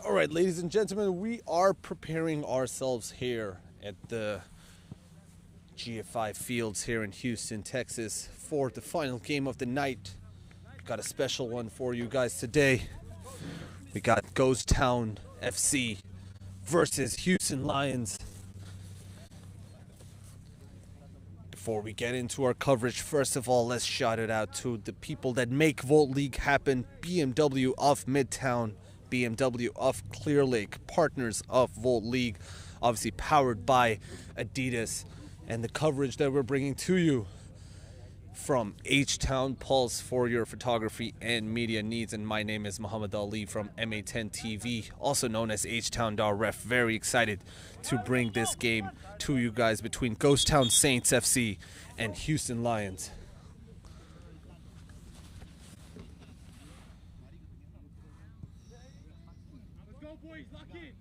All right, ladies and gentlemen, we are preparing ourselves here at the GFI Fields here in Houston, Texas for the final game of the night. Got a special one for you guys today. We got Ghosttown FC versus Houston Lions. Before we get into our coverage, first of all, let's shout it out to the people that make Volt League happen. BMW of Midtown, BMW of Clear Lake, partners of Volt League, obviously powered by Adidas, and the coverage that we're bringing to you from H-Town Pulse for your photography and media needs. And my name is Muhammad Ali from MA10 TV, also known as H-Town.ref. Very excited to bring this game to you guys between Ghosttown Saints FC and Houston Lions. Let's go, boys, lock in.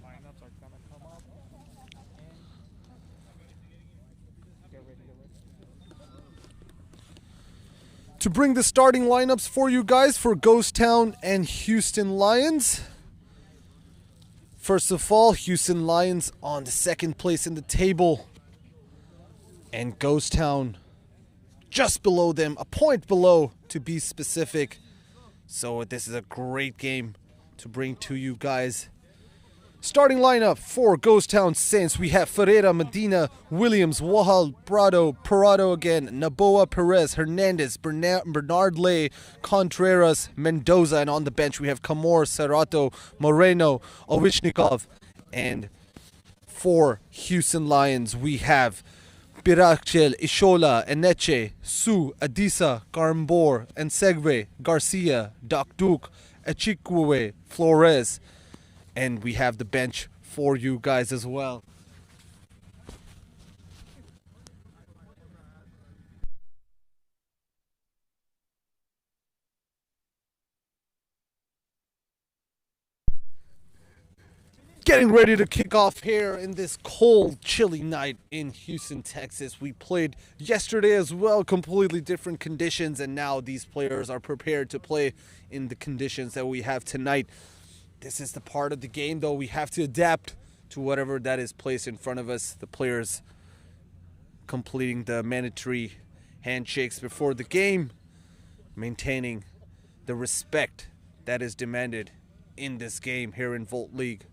Lineups are gonna come up. Get ready. To bring the starting lineups for you guys for Ghosttown and Houston Lions. First of all, Houston Lions on the second place in the table. And Ghosttown just below them, a point below to be specific. So this is a great game to bring to you guys. Starting lineup for Ghosttown Saints, we have Ferreira, Medina, Williams, Wahal, Parado again, Naboa, Perez, Hernandez, Bernard Lay, Contreras, Mendoza, and on the bench we have Camor, Serrato, Moreno, Ovechnikov, and for Houston Lions we have Pirachel, Ishola, Eneche, Su, Adisa, Garmbor, Ensegwe, Garcia, Dakduk, Echikwe, Flores, and we have the bench for you guys as well. Getting ready to kick off here in this cold, chilly night in Houston, Texas. We played yesterday as well, completely different conditions, and now these players are prepared to play in the conditions that we have tonight. This is the part of the game, though, we have to adapt to whatever that is placed in front of us. The players completing the mandatory handshakes before the game, maintaining the respect that is demanded in this game here in Volt League.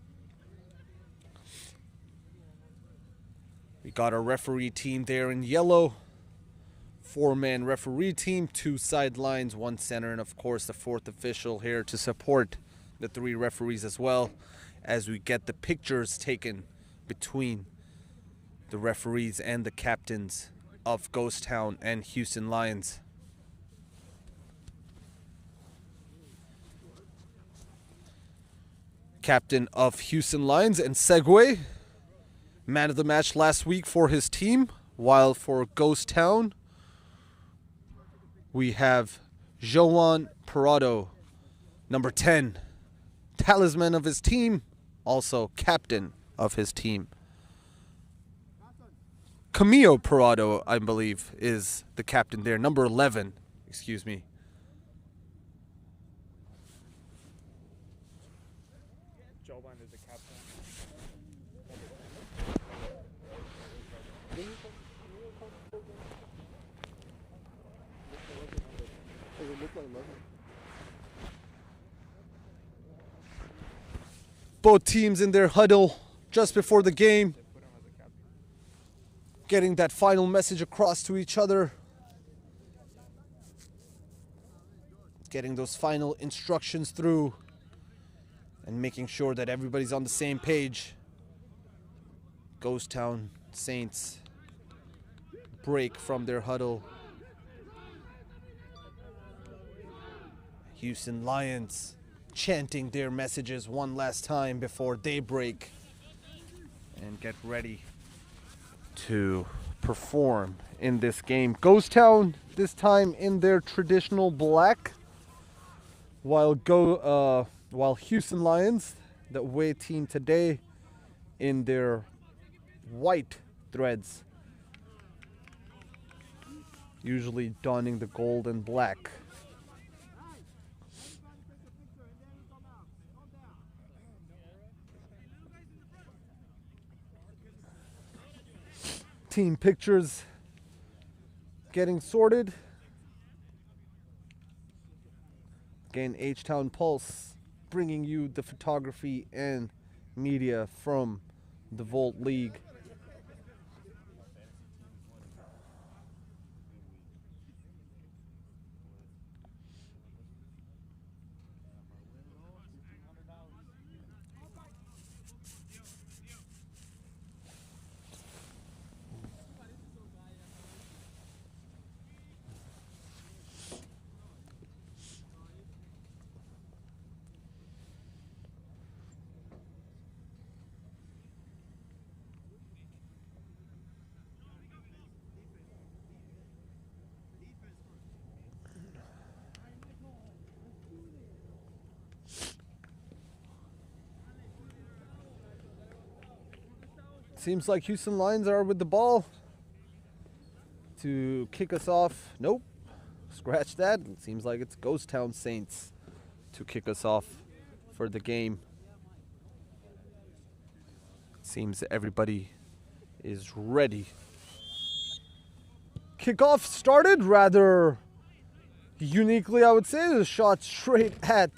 We got our referee team there in yellow. 4-man referee team, 2 sidelines, 1 center, and of course the 4th official here to support the 3 referees as well, as we get the pictures taken between the referees and the captains of Ghosttown and Houston Lions. Captain of Houston Lions and Segway, man of the match last week for his team, while for Ghosttown we have Joan Parado, number 10, talisman of his team, also captain of his team. Camillo Parado, I believe, is the captain there, number 11, excuse me. Joban is the captain. Both teams in their huddle just before the game, getting that final message across to each other, getting those final instructions through, and making sure that everybody's on the same page. Ghosttown Saints break from their huddle. Houston Lions chanting their messages one last time before they break. and get ready to perform in this game. Ghosttown this time in their traditional black, while Houston Lions, the away team today, in their white threads, usually donning the gold and black. Team pictures getting sorted. Again, H-Town Pulse bringing you the photography and media from the Volt League. Seems like Houston Lions are with the ball to kick us off. Nope. Scratch that. It seems like it's Ghosttown Saints to kick us off for the game. Seems everybody is ready. Kickoff started rather uniquely, I would say. The shot straight at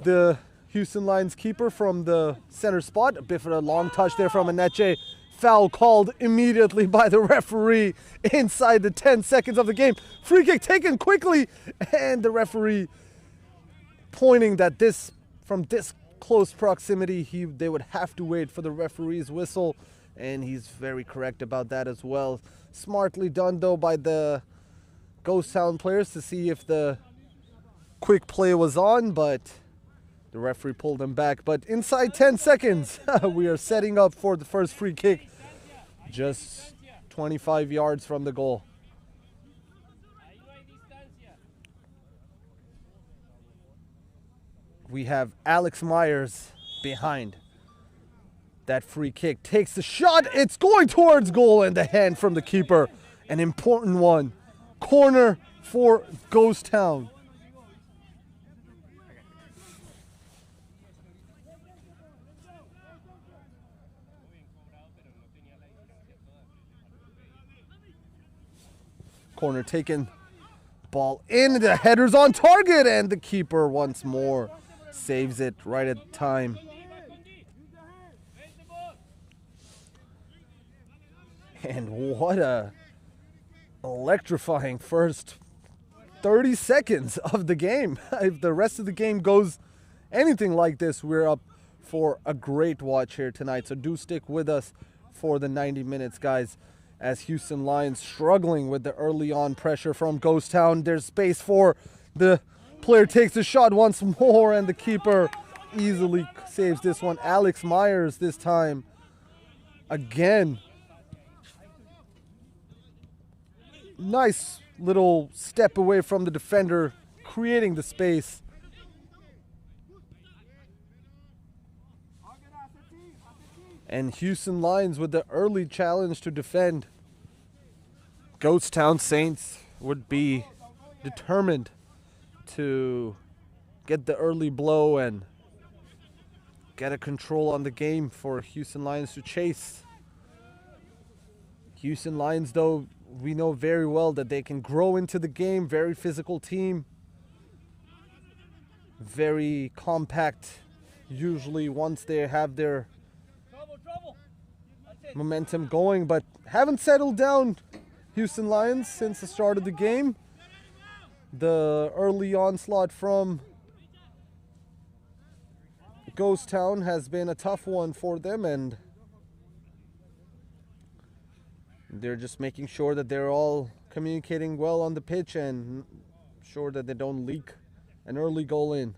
the Houston Lions keeper from the center spot. A bit of a long touch there from Aneche. Foul called immediately by the referee inside the 10 seconds of the game. Free kick taken quickly, and the referee pointing that this, from this close proximity, they would have to wait for the referee's whistle, and he's very correct about that as well. Smartly done though by the Ghosttown players to see if the quick play was on, but the referee pulled him back. But inside 10 seconds, we are setting up for the first free kick, just 25 yards from the goal. We have Alex Myers behind that free kick. Takes the shot. It's going towards goal, and the hand from the keeper. An important one. Corner for Ghosttown. Corner taken, ball in, the header's on target, and the keeper once more saves it right at time. And what a electrifying first 30 seconds of the game. If the rest of the game goes anything like this, we're up for a great watch here tonight. So do stick with us for the 90 minutes, guys. As Houston Lions struggling with the early on pressure from Ghosttown. There's space for the player, takes a shot once more, and the keeper easily saves this one. Alex Myers this time again. Nice little step away from the defender, creating the space. And Houston Lions with the early challenge to defend. Ghosttown Saints would be determined to get the early blow and get a control on the game for Houston Lions to chase. Houston Lions, though, we know very well that they can grow into the game. Very physical team. Very compact. Usually once they have their momentum going, but haven't settled down, Houston Lions, since the start of the game. The early onslaught from Ghosttown has been a tough one for them, and they're just making sure that they're all communicating well on the pitch and sure that they don't leak an early goal in,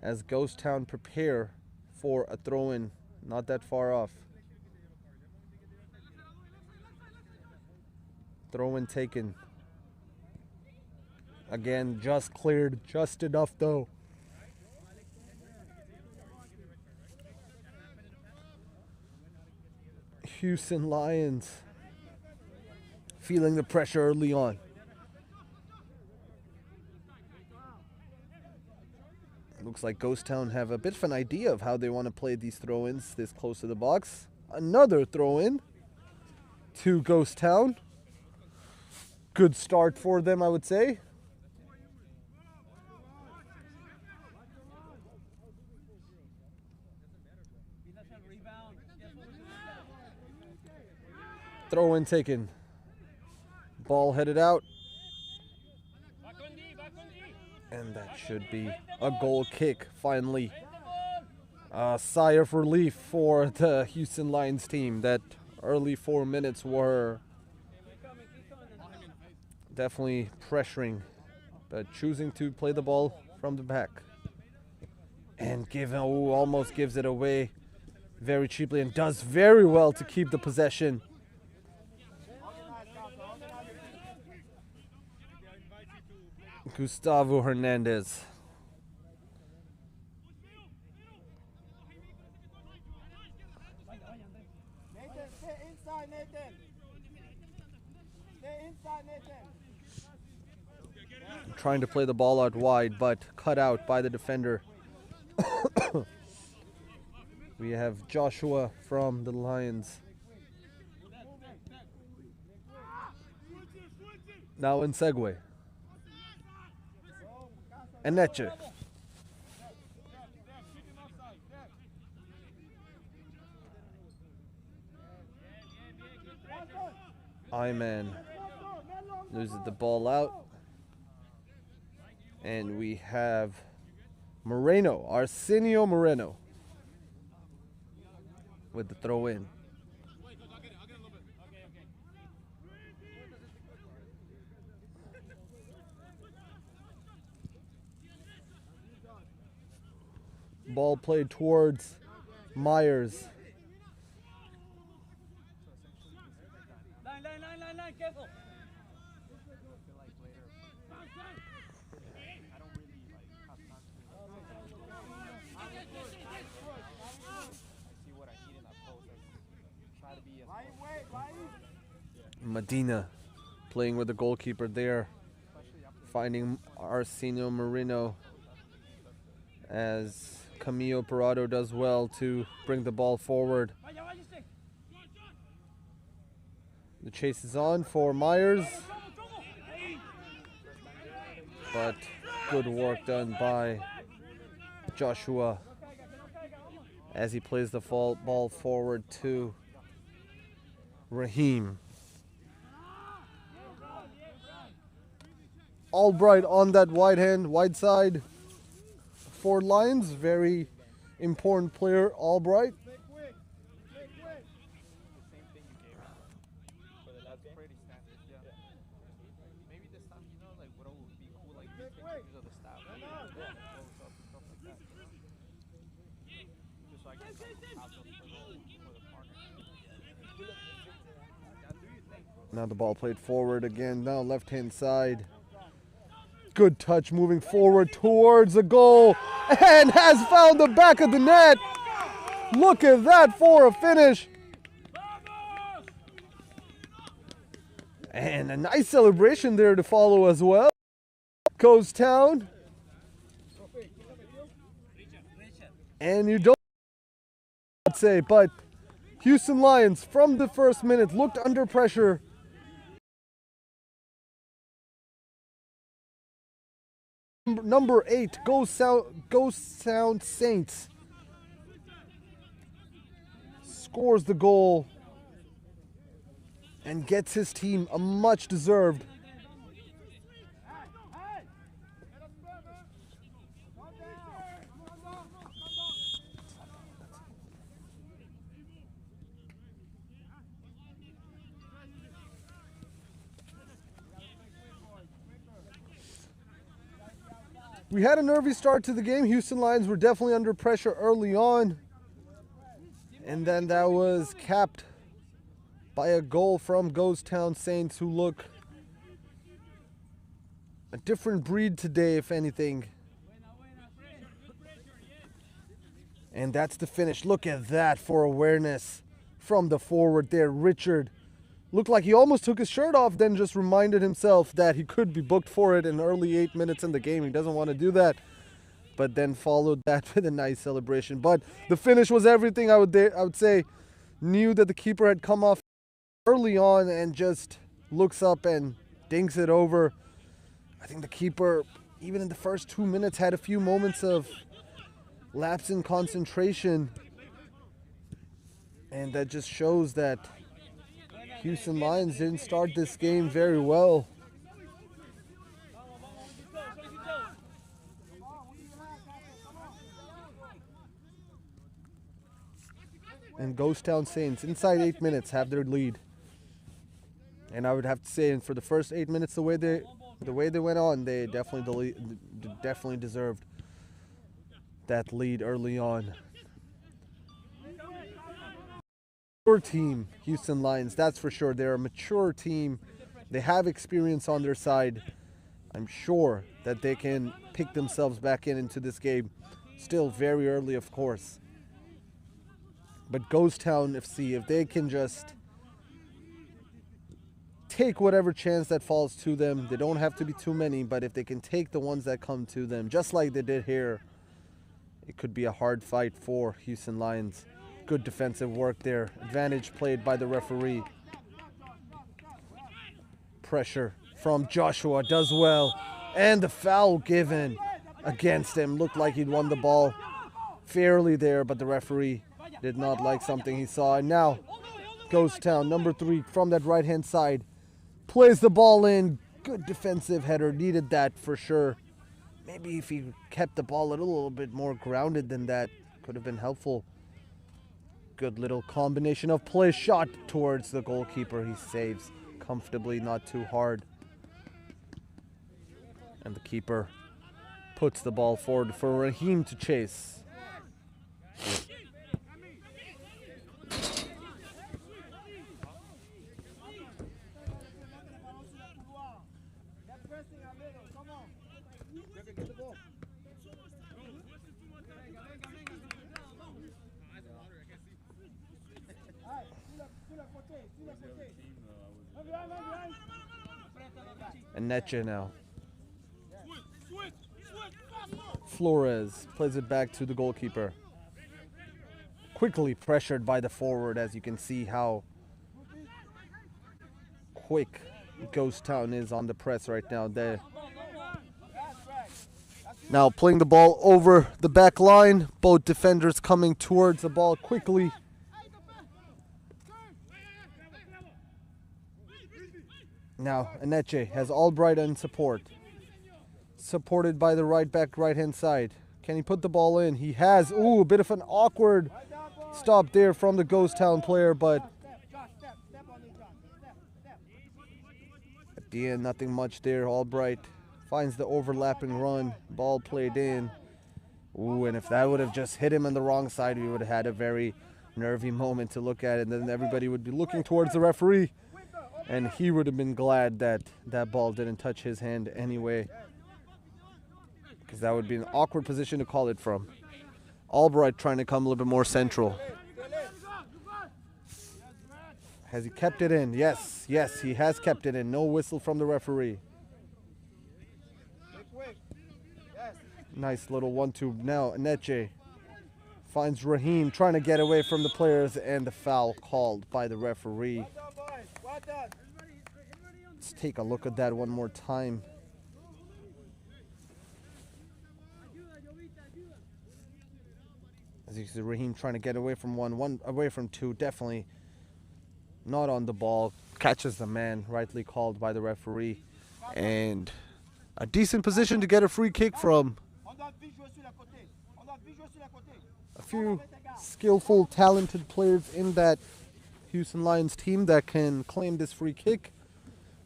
as Ghosttown prepare for a throw-in not that far off. Throw in taken. Again, just cleared, just enough though. Houston Lions feeling the pressure early on. Looks like Ghosttown have a bit of an idea of how they want to play these throw-ins this close to the box. Another throw-in to Ghosttown. Good start for them, I would say. Throw in taken. Ball headed out. And that should be a goal kick, finally. A sigh of relief for the Houston Lions team. That early 4 minutes were definitely pressuring, but choosing to play the ball from the back. And almost gives it away very cheaply and does very well to keep the possession. Gustavo Hernandez. Nathan, stay inside, Nathan. Stay inside, Nathan. Trying to play the ball out wide, but cut out by the defender. We have Joshua from the Lions. Now in segue. And Netche. Iman loses the ball out. And we have Moreno, Arsenio Moreno, with the throw in. Ball played towards Myers. Line, careful. Medina playing with the goalkeeper there, finding Arsenio Moreno as Camilo Parado does well to bring the ball forward. The chase is on for Myers, but good work done by Joshua as he plays the ball forward to Raheem. Albright on that wide side for Lions. Very important player, Albright. Now the ball played forward again, now left-hand side. Good touch moving forward towards the goal and has found the back of the net. Look at that for a finish. And a nice celebration there to follow as well. Ghosttown. And you don't say, but Houston Lions from the first minute looked under pressure. Number 8, Ghosttown Saints scores the goal and gets his team a much deserved . We had a nervy start to the game. Houston Lions were definitely under pressure early on. And then that was capped by a goal from Ghosttown Saints, who look a different breed today, if anything. And that's the finish. Look at that for awareness from the forward there. Richard looked like he almost took his shirt off, then just reminded himself that he could be booked for it in early 8 minutes in the game. He doesn't want to do that, but then followed that with a nice celebration. But the finish was everything. I would say knew that the keeper had come off early on and just looks up and dinks it over. I think the keeper, even in the first 2 minutes, had a few moments of lapse in concentration, and that just shows that Houston Lions didn't start this game very well. And Ghosttown Saints, inside 8 minutes, have their lead. And I would have to say, for the first 8 minutes, the way they went on, they definitely deserved that lead early on. Mature team, Houston Lions, that's for sure. They're a mature team. They have experience on their side. I'm sure that they can pick themselves back into this game. Still very early, of course. But Ghosttown FC, if they can just take whatever chance that falls to them, they don't have to be too many, but if they can take the ones that come to them, just like they did here, it could be a hard fight for Houston Lions. Good defensive work there. Advantage played by the referee. Pressure from Joshua, does well. And the foul given against him. Looked like he'd won the ball fairly there, but the referee did not like something he saw. And now, Ghosttown, number 3, from that right-hand side, plays the ball in. Good defensive header. Needed that for sure. Maybe if he kept the ball a little bit more grounded than that, could have been helpful. Good little combination of play. Shot towards the goalkeeper. He saves comfortably, not too hard. And the keeper puts the ball forward for Raheem to chase. And Netche now. Flores plays it back to the goalkeeper. Quickly pressured by the forward, as you can see how quick Ghosttown is on the press right now. Now playing the ball over the back line. Both defenders coming towards the ball quickly. Now Aneche has Albright in support. Supported by the right back, right hand side. Can he put the ball in? He has. Ooh, a bit of an awkward stop there from the Ghosttown player, but at the end, nothing much there. Albright finds the overlapping run. Ball played in. Ooh, and if that would have just hit him on the wrong side, we would have had a very nervy moment to look at it. And then everybody would be looking towards the referee. And he would have been glad that that ball didn't touch his hand anyway, because that would be an awkward position to call it from. Albright trying to come a little bit more central. Has he kept it in? Yes, yes, he has kept it in. No whistle from the referee. Nice little 1-2. Now Aneche finds Raheem trying to get away from the players, and the foul called by the referee. Let's take a look at that one more time. As you see, Raheem trying to get away from one away from two. Definitely not on the ball. Catches the man, rightly called by the referee. And a decent position to get a free kick from. A few skillful, talented players in that Houston Lions team that can claim this free kick.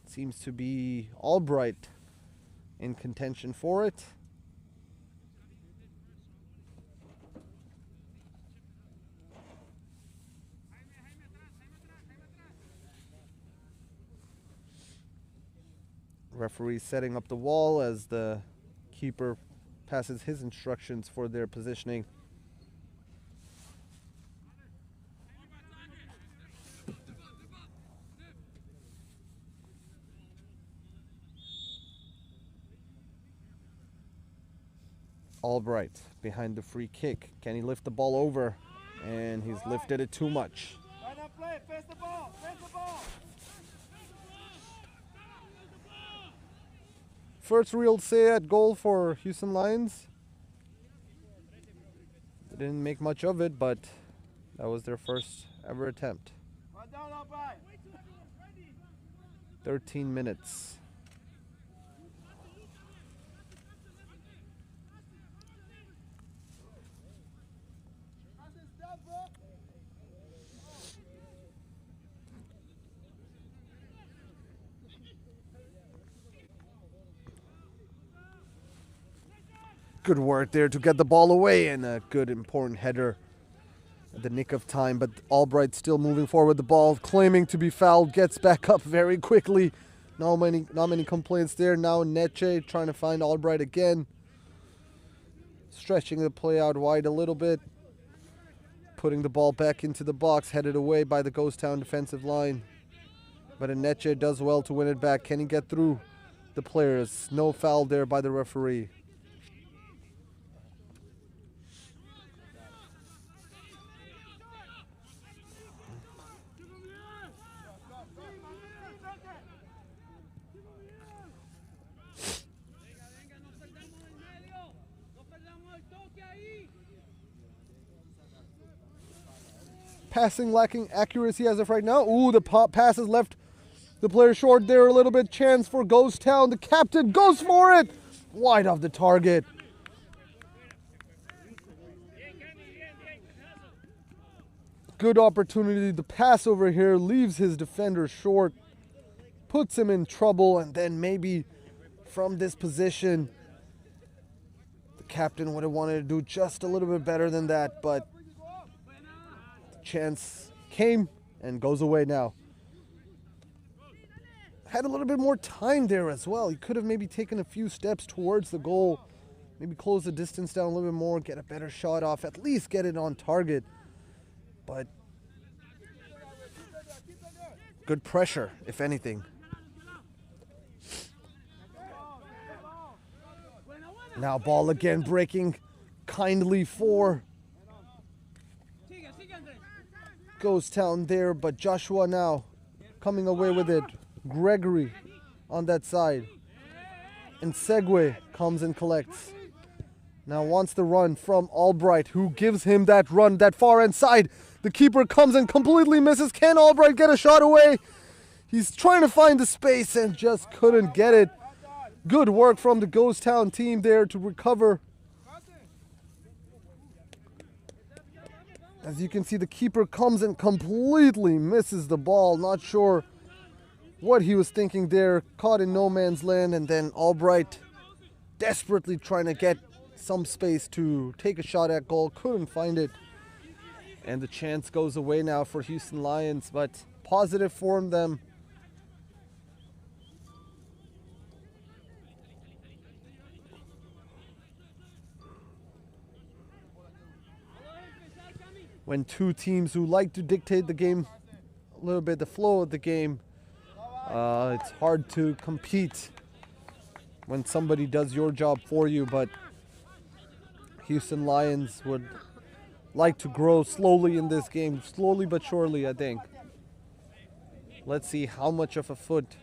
Seems to be Albright in contention for it. Referee setting up the wall as the keeper passes his instructions for their positioning. Albright behind the free kick. Can he lift the ball over? And he's lifted it too much. Play, face the ball, face the ball. First real say at goal for Houston Lions. They didn't make much of it, but that was their first ever attempt. 13 minutes. Good work there to get the ball away, and a good important header at the nick of time. But Albright still moving forward with the ball, claiming to be fouled, gets back up very quickly. Not many complaints there. Now Neche trying to find Albright again. Stretching the play out wide a little bit. Putting the ball back into the box, headed away by the Ghosttown defensive line. But Neche does well to win it back. Can he get through the players? No foul there by the referee. Passing lacking accuracy as of right now. Ooh, the pass has left the player short there a little bit. Chance for Ghosttown. The captain goes for it. Wide of the target. Good opportunity. The pass over here leaves his defender short. Puts him in trouble, and then maybe from this position, the captain would have wanted to do just a little bit better than that, but chance came and goes away now. Had a little bit more time there as well. He could have maybe taken a few steps towards the goal, maybe close the distance down a little bit more, get a better shot off, at least get it on target. But good pressure, if anything. Now ball again breaking kindly for Ghosttown there, but Joshua now coming away with it. Gregory on that side. And Segway comes and collects. Now wants the run from Albright, who gives him that run, that far end side. The keeper comes and completely misses. Can Albright get a shot away? He's trying to find the space and just couldn't get it. Good work from the Ghosttown team there to recover. As you can see, the keeper comes and completely misses the ball. Not sure what he was thinking there. Caught in no man's land, and then Albright desperately trying to get some space to take a shot at goal. Couldn't find it. And the chance goes away now for Houston Lions, but positive for them. When two teams who like to dictate the game a little bit, the flow of the game, it's hard to compete when somebody does your job for you, but Houston Lions would like to grow slowly in this game, slowly but surely, I think. Let's see how much of a foot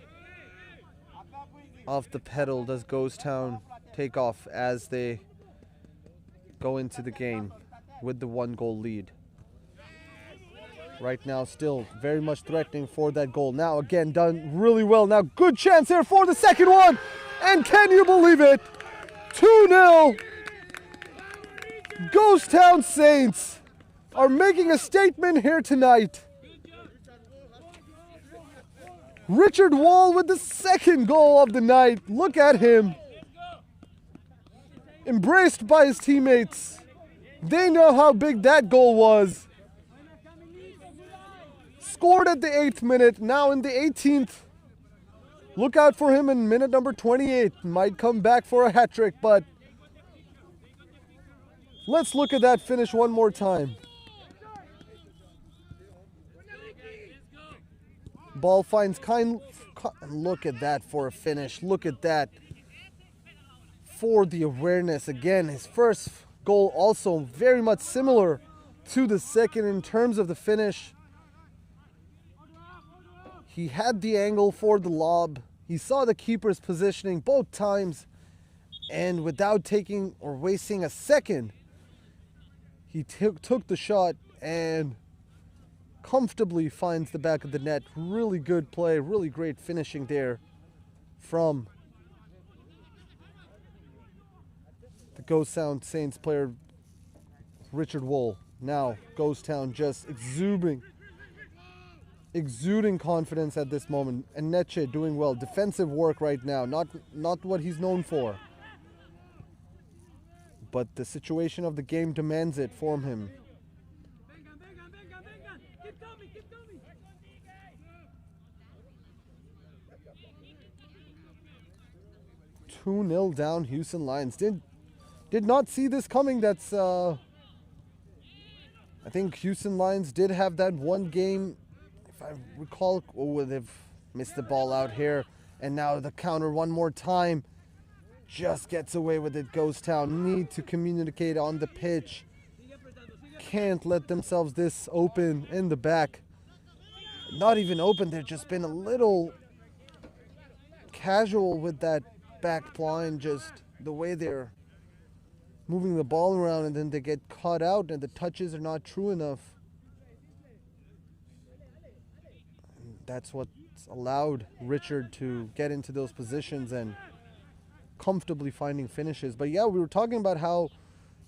off the pedal does Ghosttown take off as they go into the game with the 1-goal lead. Right now, still very much threatening for that goal. Now, again, done really well. Now, good chance here for the second one. And can you believe it? 2-0. Ghosttown Saints are making a statement here tonight. Richard Wall with the second goal of the night. Look at him. Embraced by his teammates. They know how big that goal was. Scored at the 8th minute, now in the 18th. Look out for him in minute number 28. Might come back for a hat trick, but let's look at that finish one more time. Ball finds look at that for a finish. Look at that for the awareness. Again, his first goal also very much similar to the second in terms of the finish. He had the angle for the lob. He saw the keeper's positioning both times, and without taking or wasting a second, he took the shot and comfortably finds the back of the net. Really good play, really great finishing there from the Ghosttown Saints player, Richard Wohl. Now, Ghosttown just exuding confidence at this moment. And Neche doing well. Defensive work right now, not what he's known for. But the situation of the game demands it from him. 2-0 down Houston Lions. Did not see this coming. That's I think Houston Lions did have that one game, if I recall. Oh, they've missed the ball out here, and now the counter one more time. Just gets away with it. Ghosttown need to communicate on the pitch. Can't let themselves this open in the back. Not even open. They've just been a little casual with that back line, just the way they're moving the ball around, and then they get caught out and the touches are not true enough. And that's what's allowed Richard to get into those positions and comfortably finding finishes. But yeah, we were talking about how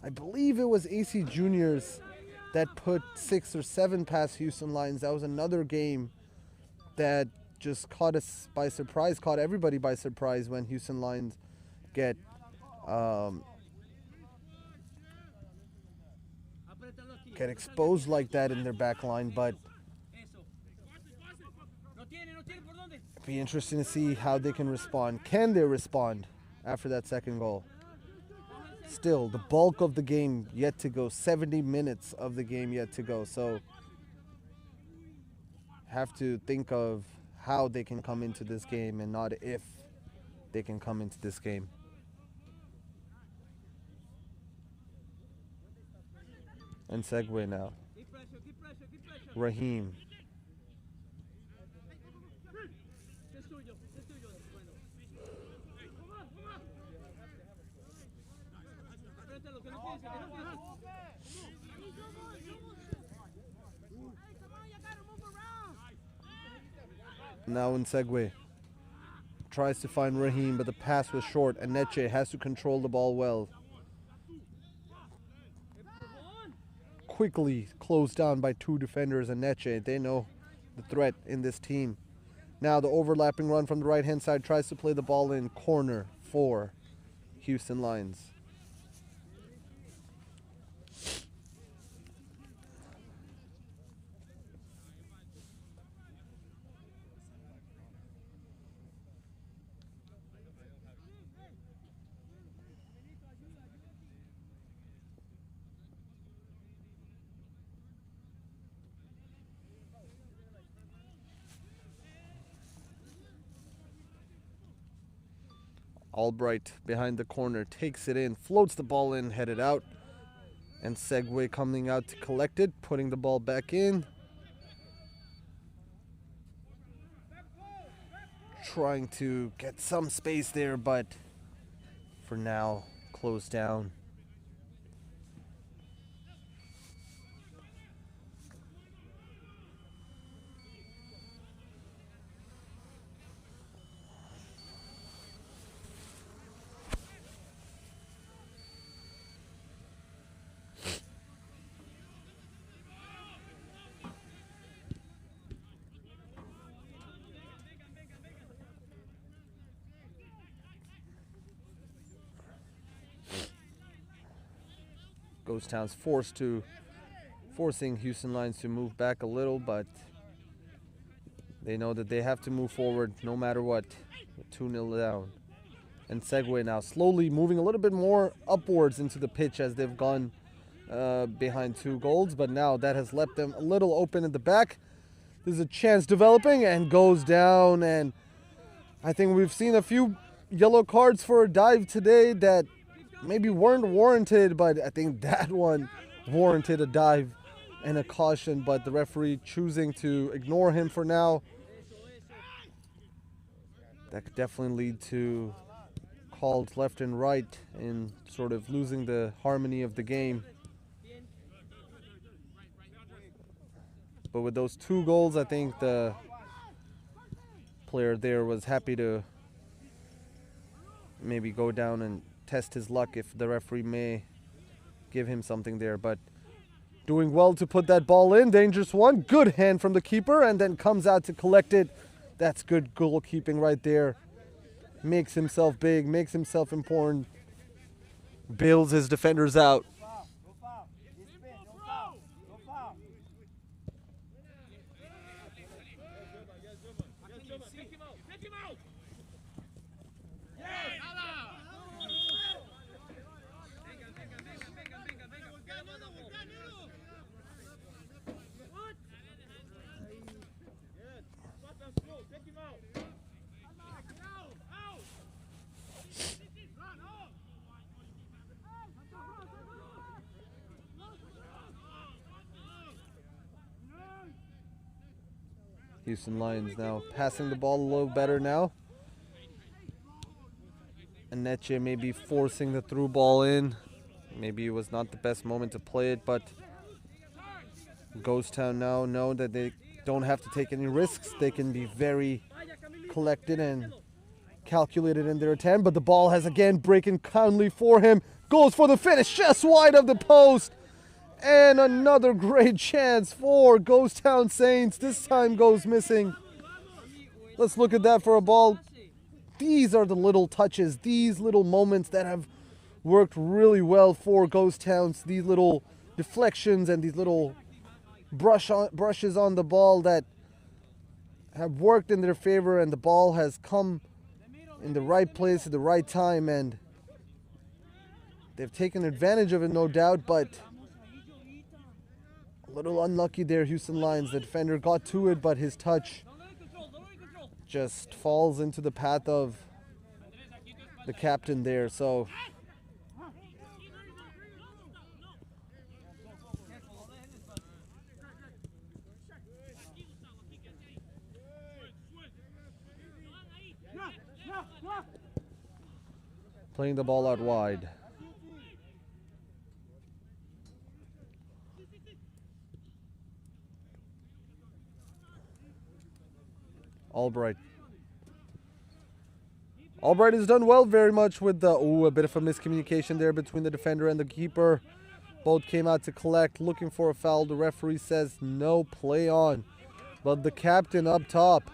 I believe it was AC Juniors that put 6 or 7 past Houston Lions. That was another game that just caught us by surprise, caught everybody by surprise when Houston Lions get exposed like that in their back line. But it'd be interesting to see how they can respond. Can they respond after that second goal? Still, the bulk of the game yet to go. 70 minutes of the game yet to go. So have to think of how they can come into this game and not if they can come into this game. And segue now. Raheem. Now in segue. Tries to find Raheem, but the pass was short, and Neche has to control the ball well. Quickly closed down by 2 defenders, and Neche, they know the threat in this team. Now the overlapping run from the right hand side, tries to play the ball in corner for Houston Lions. Albright behind the corner, takes it in, floats the ball in, headed out. And Segway coming out to collect it, putting the ball back in. Trying to get some space there, but for now, closed down. Ghosttown's forcing Houston Lions to move back a little, but They know that they have to move forward no matter what. 2-0 down. And Segway now slowly moving a little bit more upwards into the pitch as they've gone behind 2 goals. But now that has left them a little open at the back. There's a chance developing and goes down. And I think we've seen a few yellow cards for a dive today that maybe weren't warranted. But I think that one warranted a dive and a caution. But the referee choosing to ignore him for now. That could definitely lead to calls left and right and sort of losing the harmony of the game. But with those 2 goals, I think the player there was happy to maybe go down and test his luck if the referee may give him something there. But doing well to put that ball in. Dangerous one. Good hand from the keeper and then comes out to collect it. That's good goalkeeping right there. Makes himself big, makes himself important. Bails his defenders out. Houston Lions now passing the ball a little better now. Aneche maybe forcing the through ball in. Maybe it was not the best moment to play it, but Ghosttown now know that they don't have to take any risks. They can be very collected and calculated in their attempt, but the ball has again breaking kindly for him. Goes for the finish, just wide of the post. And another great chance for Ghosttown Saints. This time goes missing. Let's look at that for a ball. These are the little touches, these little moments that have worked really well for Ghosttowns. These little deflections and these little brushes on the ball that have worked in their favor, and the ball has come in the right place at the right time, and they've taken advantage of it, no doubt, but a little unlucky there, Houston Lions. The defender got to it, but his touch just falls into the path of the captain there. So playing the ball out wide. Albright. Albright has done well very much with the, a bit of a miscommunication there between the defender and the keeper. Both came out to collect, looking for a foul. The referee says no, play on. But the captain up top,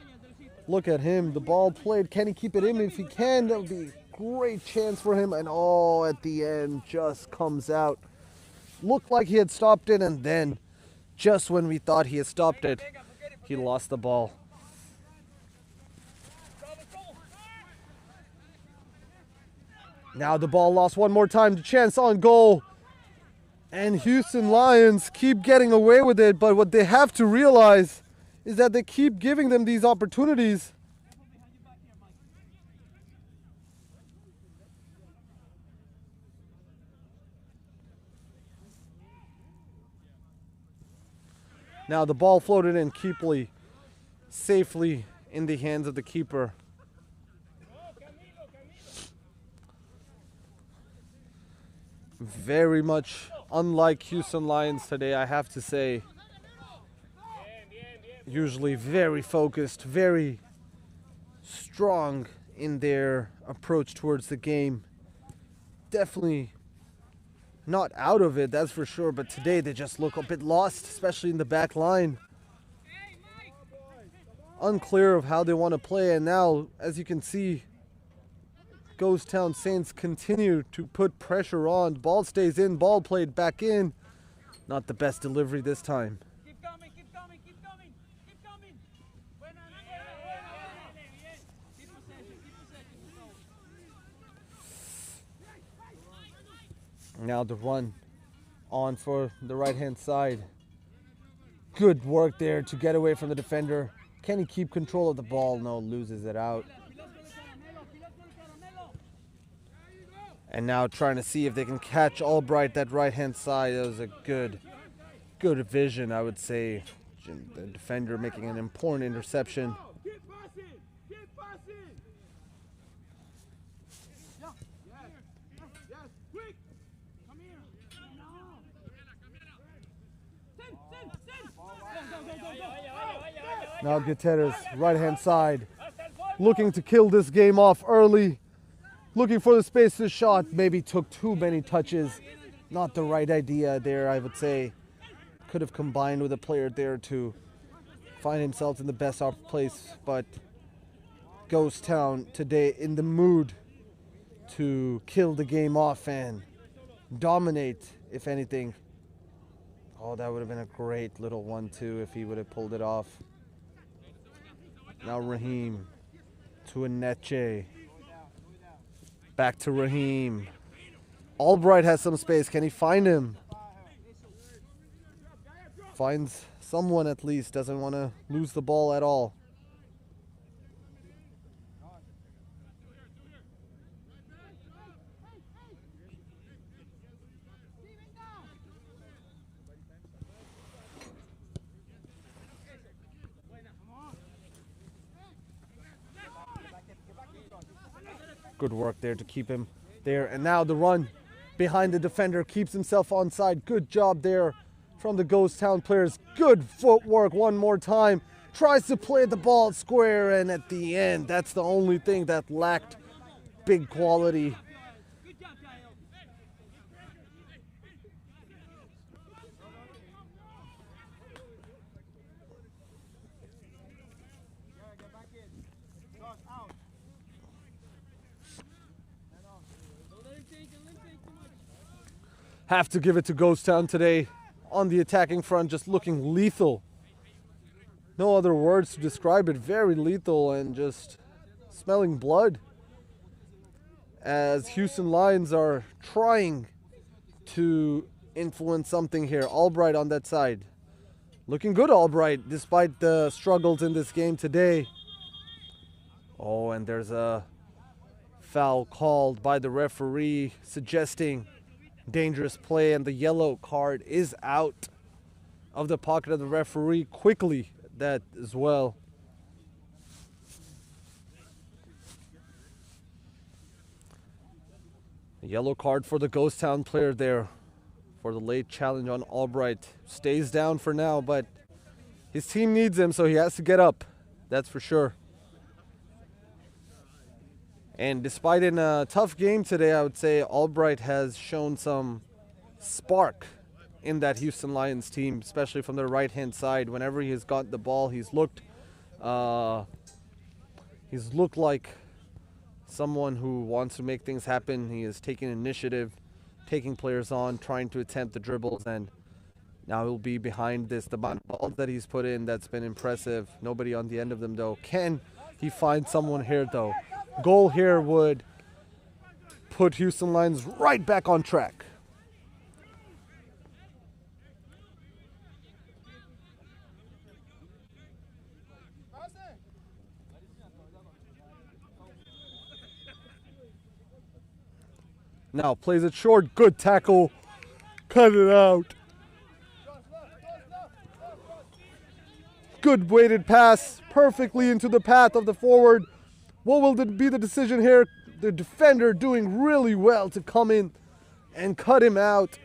look at him. The ball played. Can he keep it in? If he can, that would be a great chance for him. And at the end, just comes out. Looked like he had stopped it, and then just when we thought he had stopped it, he lost the ball. Now the ball lost one more time. The chance on goal. And Houston Lions keep getting away with it. But what they have to realize is that they keep giving them these opportunities. Now the ball floated in Keepley, safely in the hands of the keeper. Very much unlike Houston Lions today, I have to say. Usually very focused, very strong in their approach towards the game. Definitely not out of it, that's for sure, but today they just look a bit lost, especially in the back line. Unclear of how they want to play, and now, as you can see, Ghosttown Saints continue to put pressure on. Ball stays in, ball played back in. Not the best delivery this time. Keep coming, keep coming, keep coming, keep coming. Now the run on for the right-hand side. Good work there to get away from the defender. Can he keep control of the ball? No, loses it out. And now trying to see if they can catch Albright that right-hand side. That was a good vision, I would say. The defender making an important interception. Now Gutierrez, right-hand side, looking to kill this game off early. Looking for the space to shot. Maybe took too many touches. Not the right idea there, I would say. Could have combined with a player there to find himself in the best place. But Ghosttown today in the mood to kill the game off and dominate, if anything. Oh, that would have been a great little 1-2 if he would have pulled it off. Now Raheem to Aneche. Back to Raheem. Albright has some space. Can he find him? Finds someone at least. Doesn't want to lose the ball at all. Good work there to keep him there. And now the run behind the defender keeps himself onside. Good job there from the Ghosttown players. Good footwork one more time. Tries to play the ball square, and at the end, that's the only thing that lacked big quality. Have to give it to Ghosttown today on the attacking front, just looking lethal. No other words to describe it. Very lethal and just smelling blood. As Houston Lions are trying to influence something here. Albright on that side. Looking good, Albright, despite the struggles in this game today. Oh, and there's a foul called by the referee suggesting dangerous play, and the yellow card is out of the pocket of the referee quickly, that as well. A yellow card for the Ghosttown player there for the late challenge on Albright. Stays down for now, but his team needs him, so he has to get up. That's for sure. And despite in a tough game today, I would say Albright has shown some spark in that Houston Lions team, especially from the right-hand side. Whenever he has got the ball, he's looked like someone who wants to make things happen. He is taking initiative, taking players on, trying to attempt the dribbles, and now he'll be behind this. The amount of balls that he's put in, that's been impressive. Nobody on the end of them, though. Can he find someone here, though? Goal here would put Houston Lions right back on track. Now plays it short. Good tackle. Cut it out. Good weighted pass. Perfectly into the path of the forward. What will be the decision here? The defender doing really well to come in and cut him out.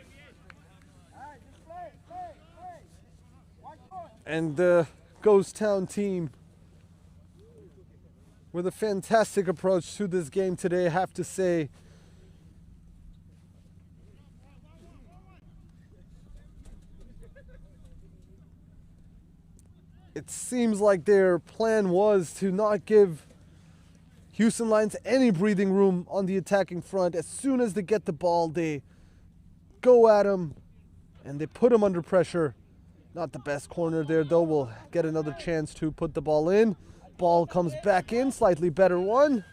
And the Ghosttown team with a fantastic approach to this game today, I have to say. It seems like their plan was to not give Houston Lions any breathing room on the attacking front. As soon as they get the ball, they go at him and they put him under pressure. Not the best corner there, though. We'll get another chance to put the ball in. Ball comes back in, slightly better one,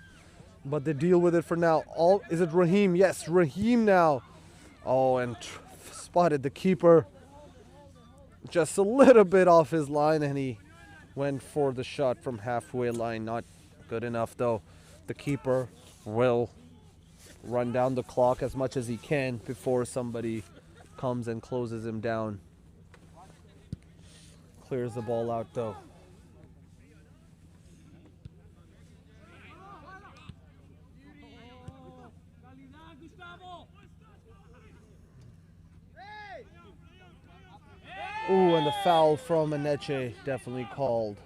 but they deal with it for now. Is it Raheem? Yes, Raheem now Oh, and spotted the keeper just a little bit off his line, and he went for the shot from halfway line. Not good enough, though. The keeper will run down the clock as much as he can before somebody comes and closes him down. Clears the ball out, though. Ooh, and the foul from Aneche definitely called.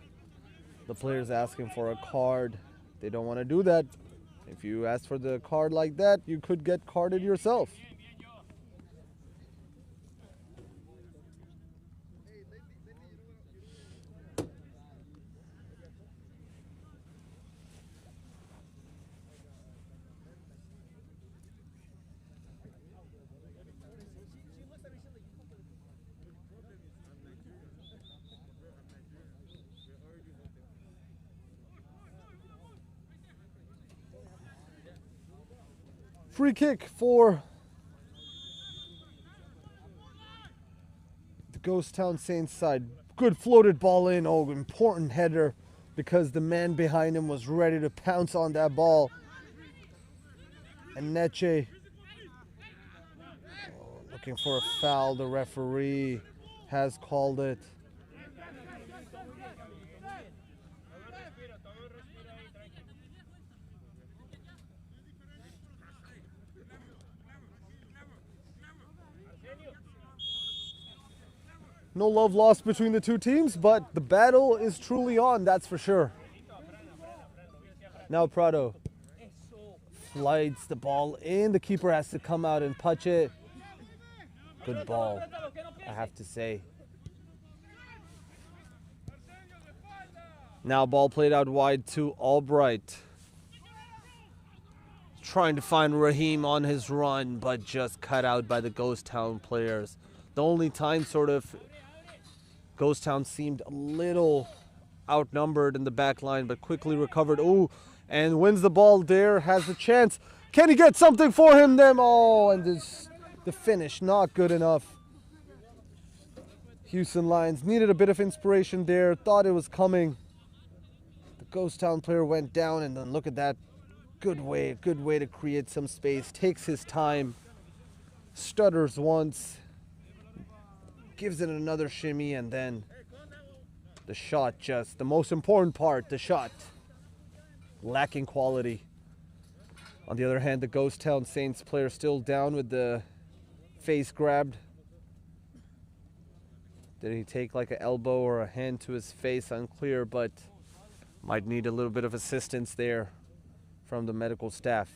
The player's asking for a card. They don't want to do that. If you ask for the card like that, you could get carded yourself. Free kick for the Ghosttown Saints side. Good floated ball in. Oh, important header because the man behind him was ready to pounce on that ball. And Neche looking for a foul. The referee has called it. No love lost between the two teams, but the battle is truly on, that's for sure. Now Prado flights the ball in. The keeper has to come out and touch it. Good ball, I have to say. Now ball played out wide to Albright. Trying to find Raheem on his run, but just cut out by the Ghosttown players. The only time sort of Ghosttown seemed a little outnumbered in the back line, but quickly recovered. Ooh, and wins the ball there, has the chance. Can he get something for him? Oh, and the finish, not good enough. Houston Lions needed a bit of inspiration there, thought it was coming. The Ghosttown player went down, and then look at that. Good way to create some space. Takes his time, stutters once, gives it another shimmy, and then the shot, just the most important part, the shot, lacking quality. On the other hand, the Ghosttown Saints player still down with the face grabbed. Did he take like an elbow or a hand to his face? Unclear, but might need a little bit of assistance there from the medical staff.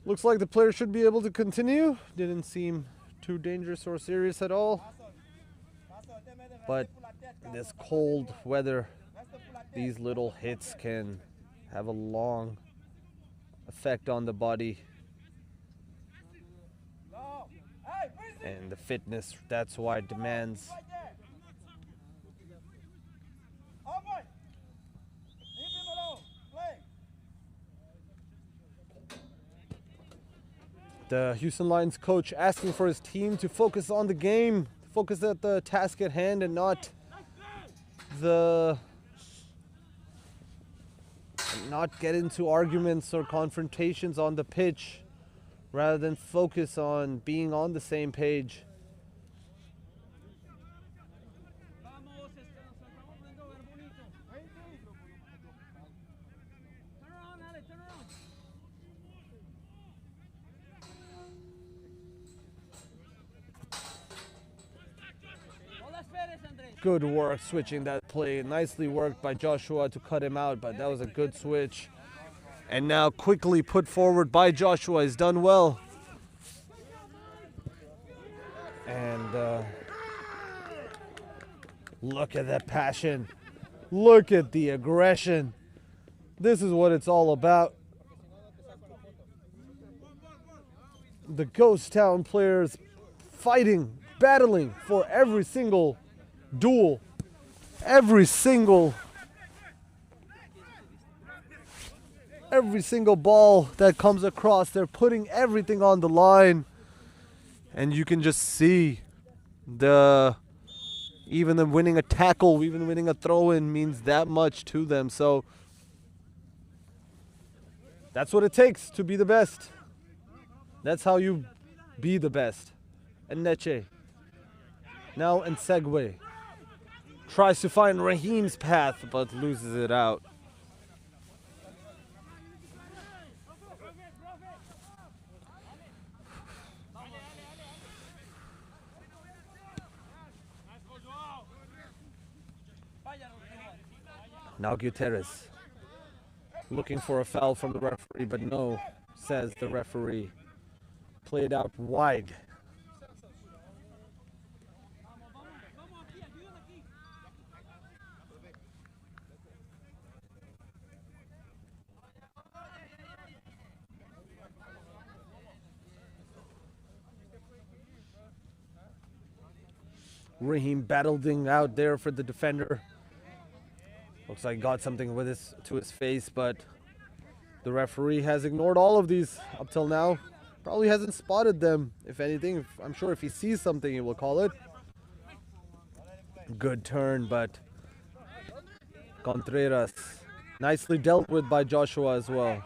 Looks like the player should be able to continue. Didn't seem too dangerous or serious at all. But this cold weather, these little hits can have a long effect on the body. And the fitness, that's why it demands. The Houston Lions coach asking for his team to focus on the game, focus at the task at hand and not get into arguments or confrontations on the pitch, rather than focus on being on the same page. Good work switching that play. Nicely worked by Joshua to cut him out, but that was a good switch. And now quickly put forward by Joshua. He's done well. And look at that passion. Look at the aggression. This is what it's all about. The Ghosttown players fighting, battling for every single duel, every single ball that comes across. They're putting everything on the line, and you can just see even them winning a tackle, even winning a throw-in means that much to them. So that's what it takes to be the best. That's how you be the best. And Neche. Now and Segway. Tries to find Raheem's path, but loses it out. Now Gutierrez. Looking for a foul from the referee, but no, says the referee. Played out wide. Raheem battling out there for the defender. Looks like he got something with his face, but the referee has ignored all of these up till now. Probably hasn't spotted them. If anything, I'm sure if he sees something, he will call it. Good turn, but Contreras nicely dealt with by Joshua as well.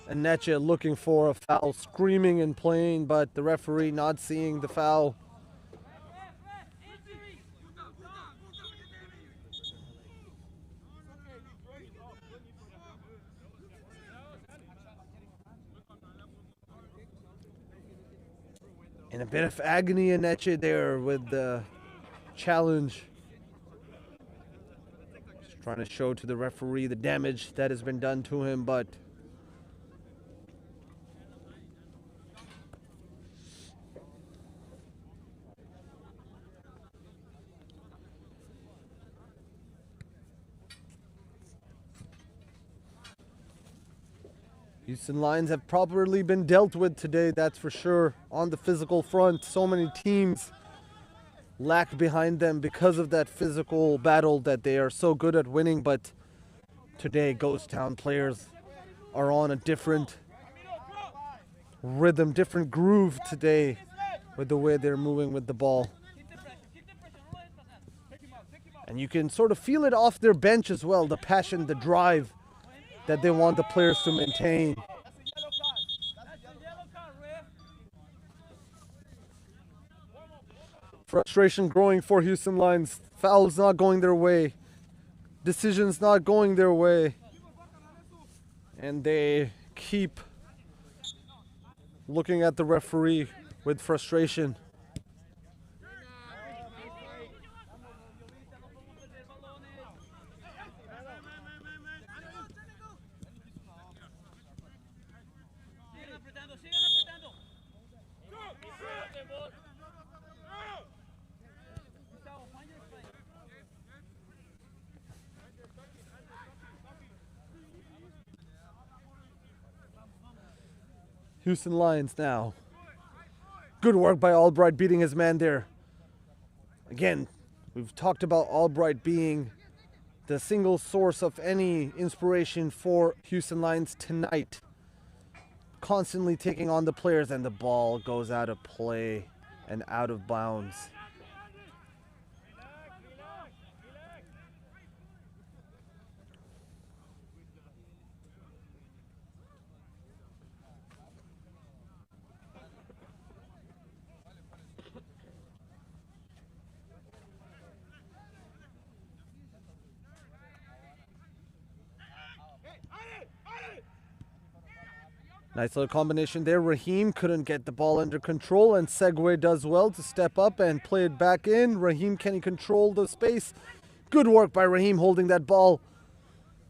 And Neche looking for a foul, screaming and playing, but the referee not seeing the foul. In a bit of agony in Neche there with the challenge. Just trying to show to the referee the damage that has been done to him, but Houston Lions have properly been dealt with today, that's for sure. On the physical front, so many teams lack behind them because of that physical battle that they are so good at winning. But today, Ghosttown players are on a different rhythm, different groove today with the way they're moving with the ball. And you can sort of feel it off their bench as well, the passion, the drive that they want the players to maintain. Frustration growing for Houston Lions. Fouls not going their way. Decisions not going their way. And they keep looking at the referee with frustration. Houston Lions now. Good work by Albright beating his man there. Again, we've talked about Albright being the single source of any inspiration for Houston Lions tonight. Constantly taking on the players, and the ball goes out of play and out of bounds. Nice little combination there. Raheem couldn't get the ball under control, and Segway does well to step up and play it back in. Raheem, can he control the space? Good work by Raheem holding that ball.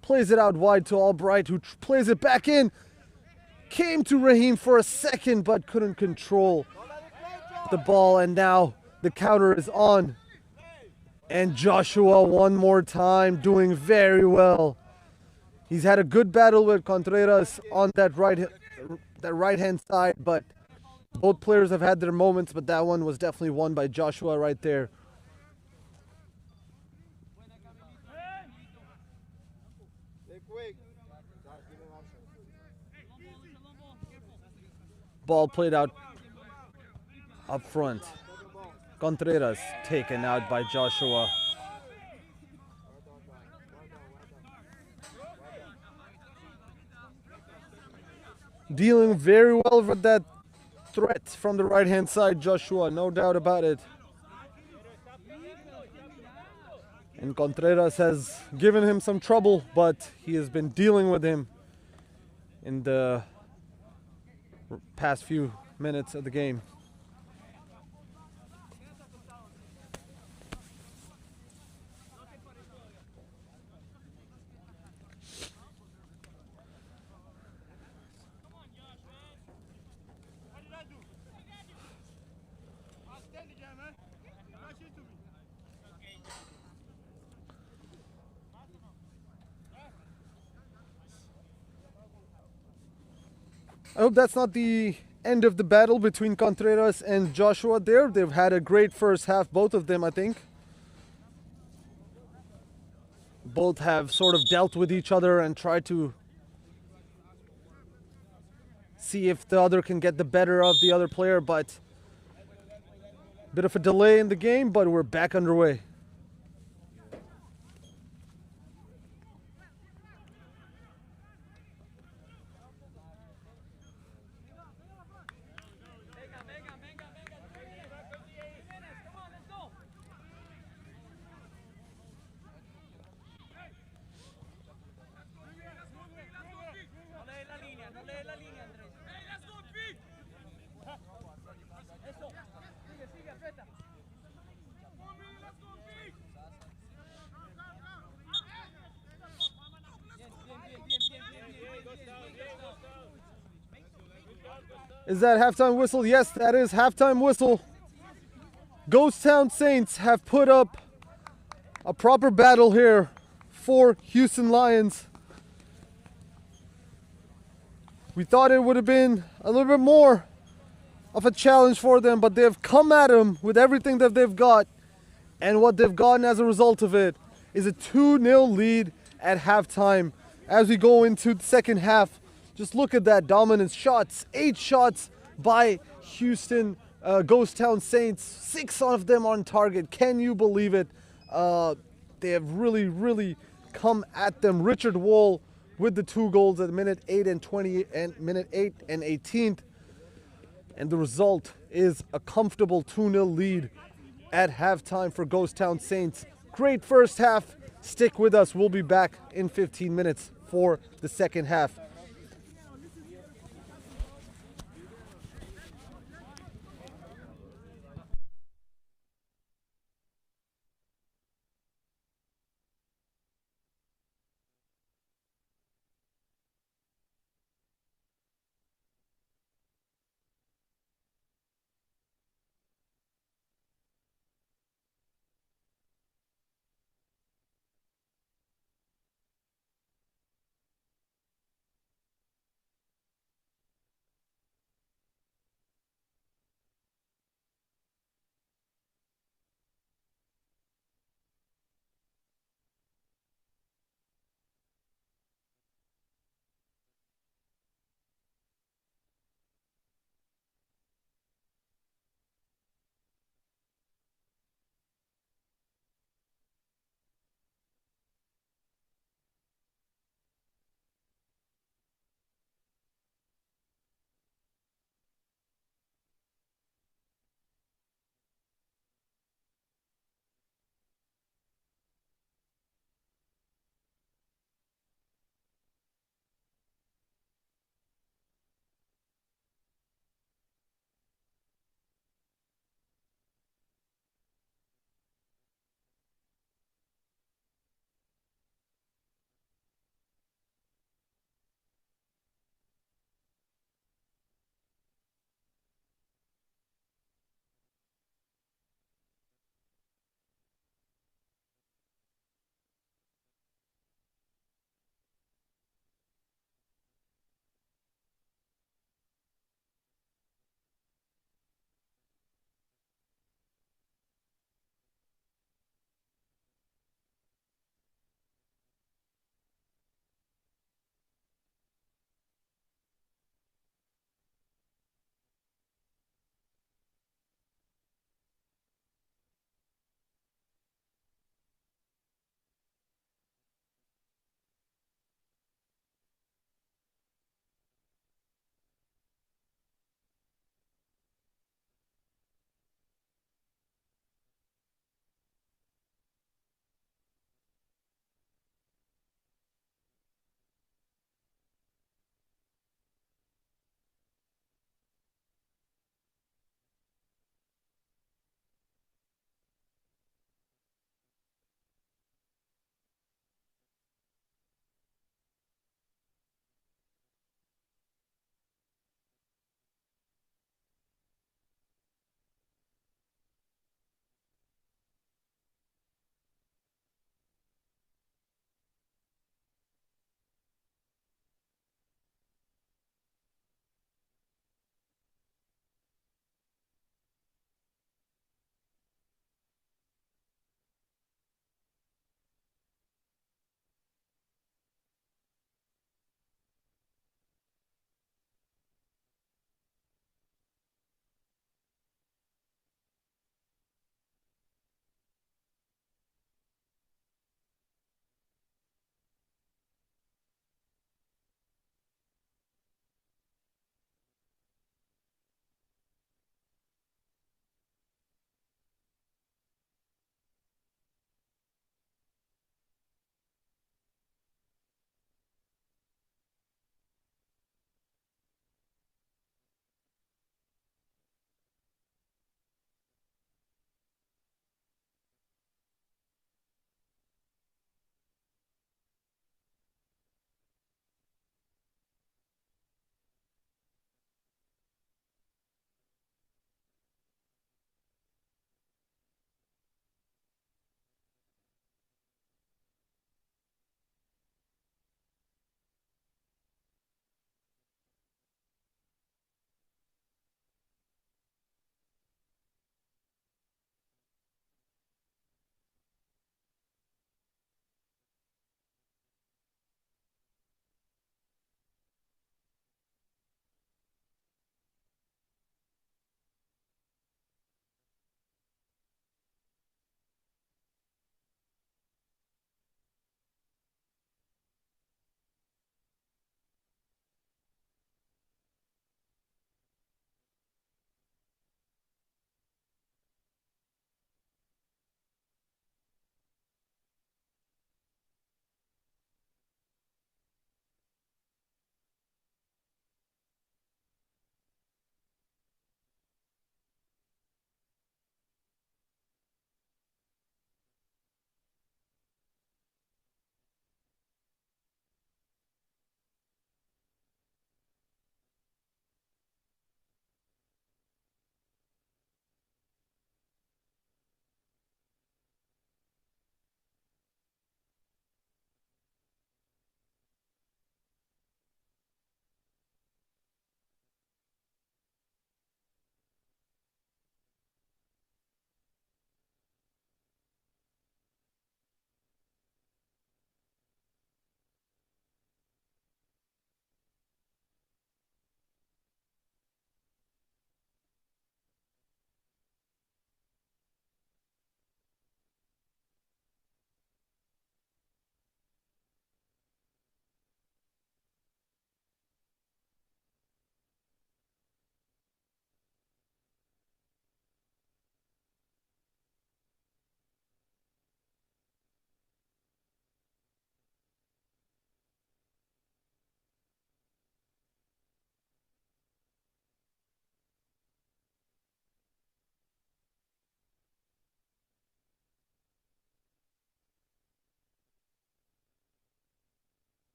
Plays it out wide to Albright, who plays it back in. Came to Raheem for a second, but couldn't control the ball, and now the counter is on. And Joshua one more time doing very well. He's had a good battle with Contreras on that right-hand side, but both players have had their moments, but that one was definitely won by Joshua right there. Ball played out up front. Contreras taken out by Joshua. Dealing very well with that threat from the right-hand side, Joshua, no doubt about it. And Contreras has given him some trouble, but he has been dealing with him in the past few minutes of the game. I hope that's not the end of the battle between Contreras and Joshua there. They've had a great first half, both of them, I think. Both have sort of dealt with each other and tried to see if the other can get the better of the other player, but a bit of a delay in the game, but we're back underway. Is that halftime whistle? Yes, that is halftime whistle. Ghosttown Saints have put up a proper battle here for Houston Lions. We thought it would have been a little bit more of a challenge for them, but they've come at them with everything that they've got, and what they've gotten as a result of it is a 2-0 lead at halftime. As we go into the second half, just look at that dominance. Shots, 8 shots by Houston Ghosttown Saints, 6 of them on target. Can you believe it? They have really come at them. Richard Wall with the 2 goals at minute 8 and 20 and minute 8 and 18th. And the result is a comfortable 2-0 lead at halftime for Ghosttown Saints. Great first half. Stick with us. We'll be back in 15 minutes for the second half.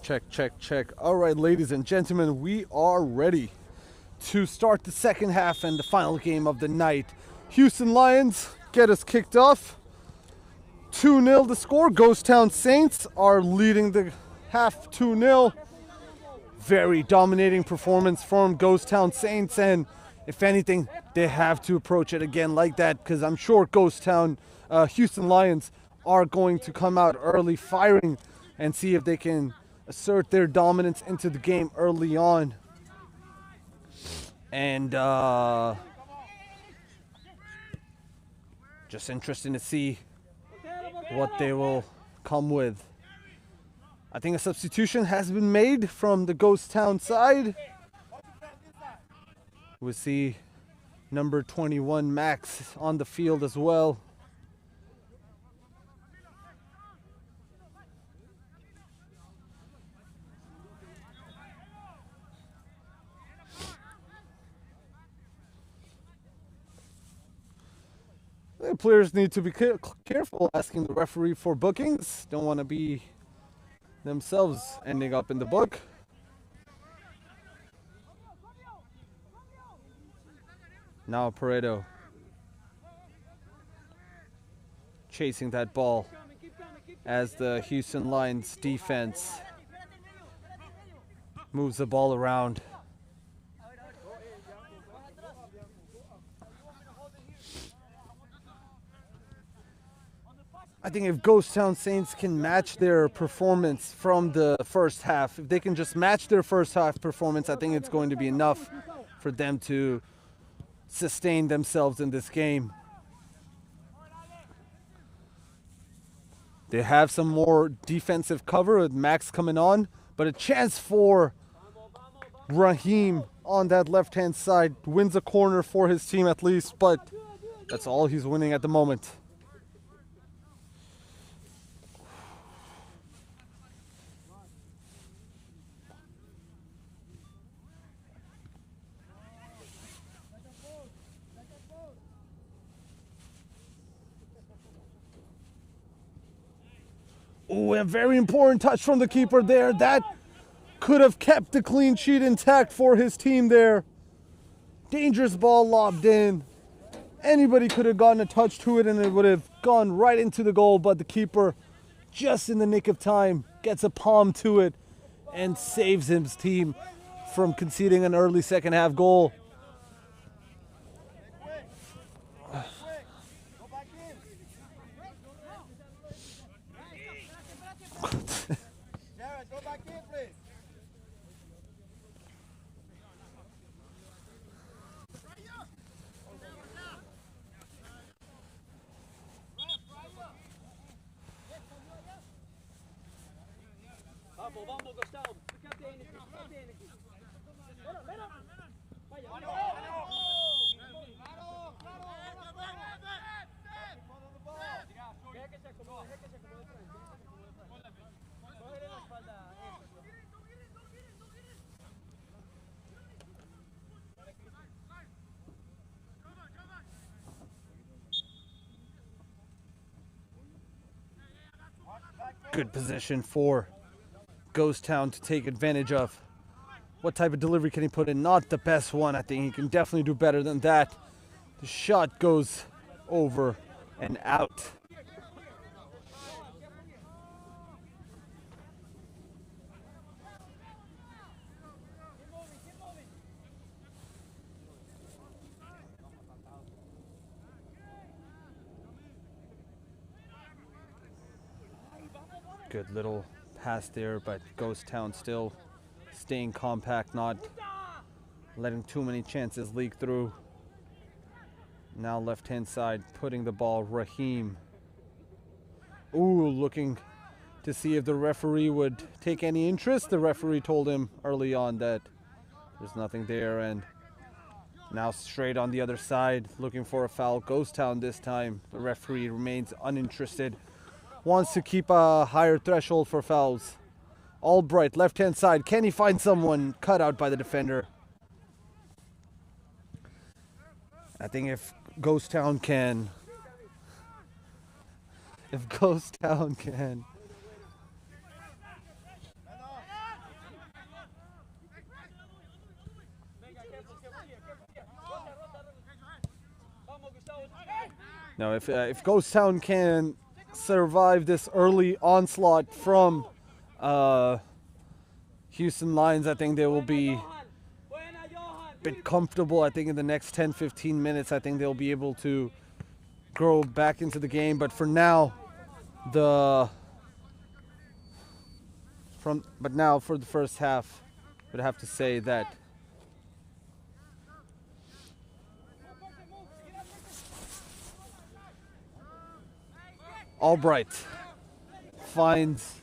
Check, check, check. All right, ladies and gentlemen, we are ready to start the second half and the final game of the night. Houston Lions get us kicked off. 2-0 the score. Ghosttown Saints are leading the half 2-0. Very dominating performance from Ghosttown Saints, and if anything, they have to approach it again like that, because I'm sure Houston Lions are going to come out early firing and see if they can assert their dominance into the game early on. And just interesting to see what they will come with. I think a substitution has been made from the Ghosttown side. We see number 21 Max on the field as well. The players need to be careful asking the referee for bookings. Don't want to be themselves ending up in the book. Now Pareto chasing that ball as the Houston Lions defense moves the ball around. I think if Ghosttown Saints can match their performance from the first half, if they can just match their first half performance, I think it's going to be enough for them to sustain themselves in this game. They have some more defensive cover with Max coming on, but a chance for Raheem on that left-hand side. Wins a corner for his team at least, but that's all he's winning at the moment. Oh, a very important touch from the keeper there. That could have kept the clean sheet intact for his team there. Dangerous ball lobbed in. Anybody could have gotten a touch to it and it would have gone right into the goal, but the keeper, just in the nick of time, gets a palm to it and saves his team from conceding an early second half goal. Vamos, Ghosttown. Fíjate en aquí. Good position for Ghosttown to take advantage of. What type of delivery can he put in? Not the best one. I think he can definitely do better than that. The shot goes over and out. Good little pass there, but Ghosttown still staying compact, not letting too many chances leak through. Now left-hand side, putting the ball, Raheem. Ooh, looking to see if the referee would take any interest. The referee told him early on that there's nothing there, and now straight on the other side, looking for a foul. Ghosttown this time. The referee remains uninterested. Wants to keep a higher threshold for fouls. Albright, left-hand side. Can he find someone? Cut out by the defender. I think if Ghosttown can Now, if Ghosttown can survive this early onslaught from Houston Lions, I think they will be a bit comfortable. I think in the next 10-15 minutes, I think they'll be able to grow back into the game. But for now, for the first half, I would have to say that Albright finds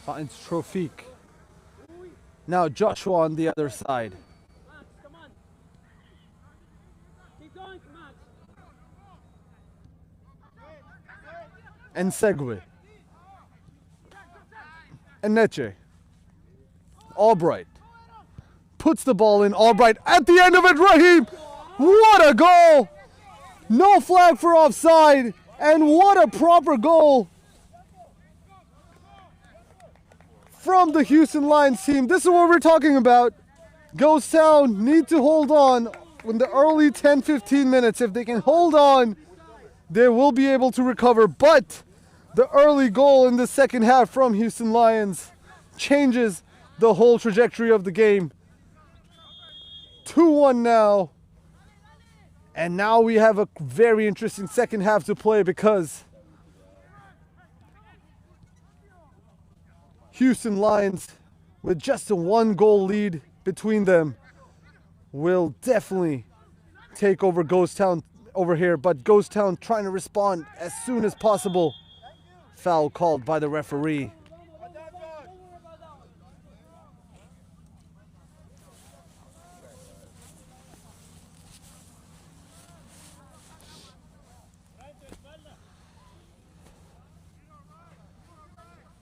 Trofik. Now Joshua on the other side. Come on. Keep going, Max. And Segwe. And Neche. Albright puts the ball in. Albright at the end of it. Raheem. What a goal! No flag for offside. And what a proper goal from the Houston Lions team. This is what we're talking about. Ghosttown need to hold on in the early 10-15 minutes. If they can hold on, they will be able to recover. But the early goal in the second half from Houston Lions changes the whole trajectory of the game. 2-1 now. And now we have a very interesting second half to play, because Houston Lions, with just a 1-goal lead between them, will definitely take over Ghosttown over here. But Ghosttown trying to respond as soon as possible. Foul called by the referee.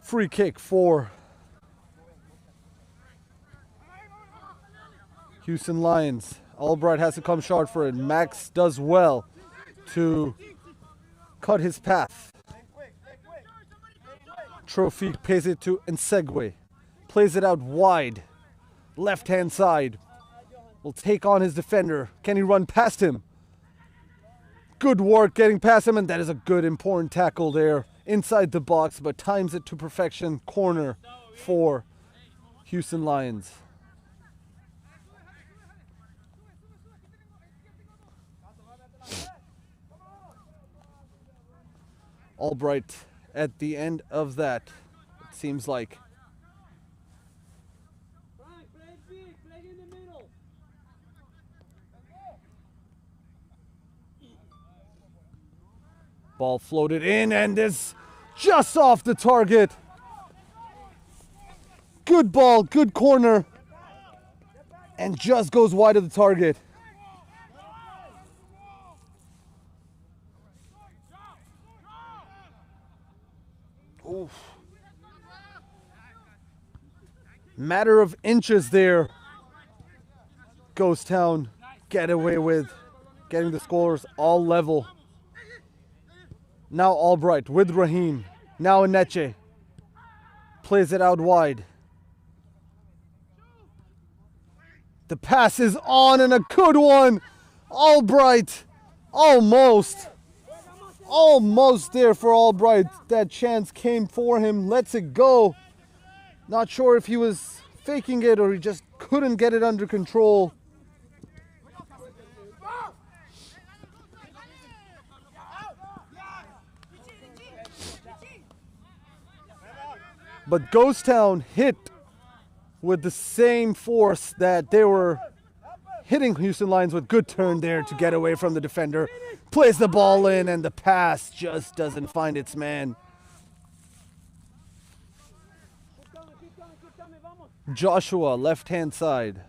Free kick for Houston Lions. Albright has to come short for it. Max does well to cut his path. Trophy pays it to Nsegwe. Plays it out wide. Left-hand side. Will take on his defender. Can he run past him? Good work getting past him, and that is a good, important tackle there inside the box, but times it to perfection. Corner for Houston Lions. Albright at the end of that, it seems like. Ball floated in, and is just off the target. Good ball, good corner, and just goes wide of the target. Oof. Matter of inches there. Ghosttown get away with getting the scores all level. Now Albright with Raheem. Now Neche plays it out wide. The pass is on, and a good one. Albright almost there for Albright. That chance came for him. Lets it go. Not sure if he was faking it or he just couldn't get it under control. But Ghosttown hit with the same force that they were hitting Houston Lions with. Good turn there to get away from the defender. Plays the ball in, and the pass just doesn't find its man. Joshua, left-hand side.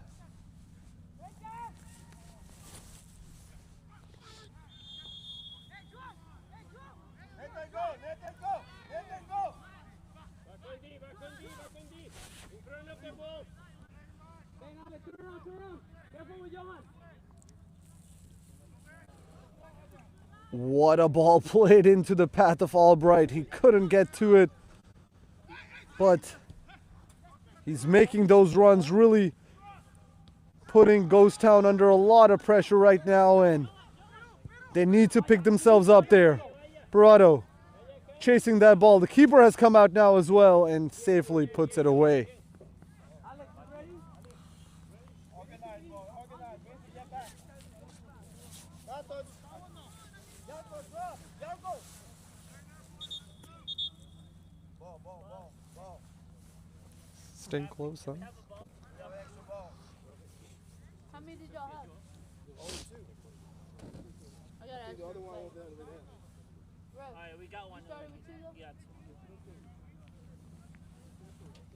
What a ball played into the path of Albright. He couldn't get to it, but he's making those runs really putting Ghosttown under a lot of pressure right now, and they need to pick themselves up there. Parado chasing that ball. The keeper has come out now as well and safely puts it away. Staying close, huh? How many did y'all have? I gotta ask you. Alright, we got one. You started with two though? Yeah.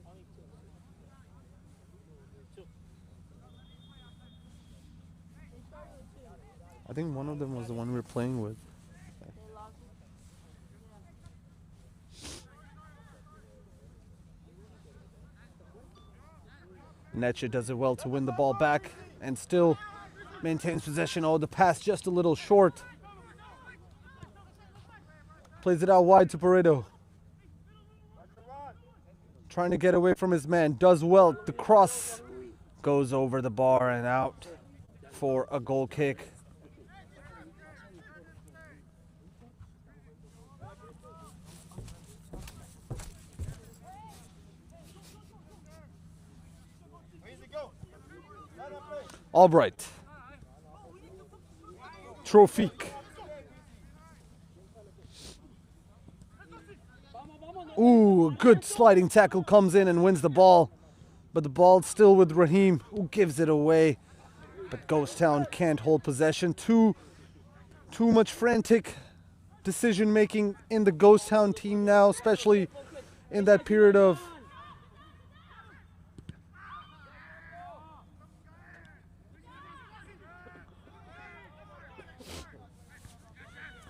Only two. Two. They started with two. I think one of them was the one we were playing with. They lost it. Neche does it well to win the ball back and still maintains possession. Oh, the pass just a little short. Plays it out wide to Paredo. Trying to get away from his man. Does well. The cross goes over the bar and out for a goal kick. Albright. Trofik. Ooh, good sliding tackle comes in and wins the ball. But the ball's still with Raheem, who gives it away. But Ghosttown can't hold possession. Too much frantic decision making in the Ghosttown team now, especially in that period of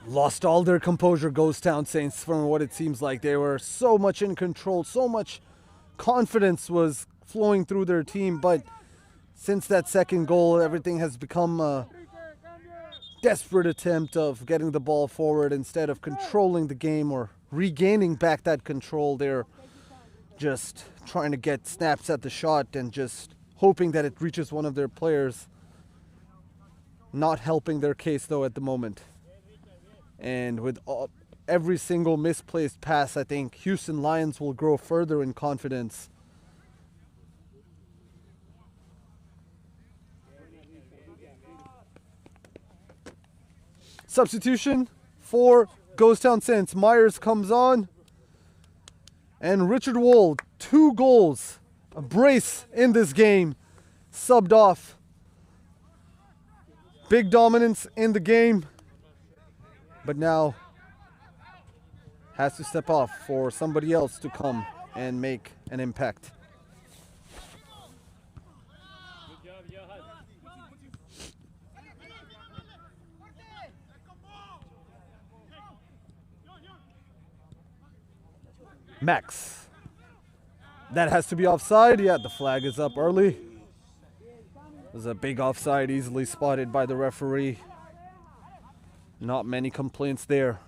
lost all their composure, Ghosttown Saints, from what it seems like. They were so much in control, so much confidence was flowing through their team, but since that second goal, everything has become a desperate attempt of getting the ball forward instead of controlling the game or regaining back that control. They're just trying to get snaps at the shot and just hoping that it reaches one of their players. Not helping their case, though, at the moment. And with every single misplaced pass, I think Houston Lions will grow further in confidence. Substitution for Ghosttown Saints. Myers comes on. And Richard Wold, 2 goals, a brace in this game, subbed off. Big dominance in the game. But now has to step off for somebody else to come and make an impact. Good job, Johan. Max. That has to be offside. Yeah, the flag is up early. There's a big offside easily spotted by the referee. Not many complaints there.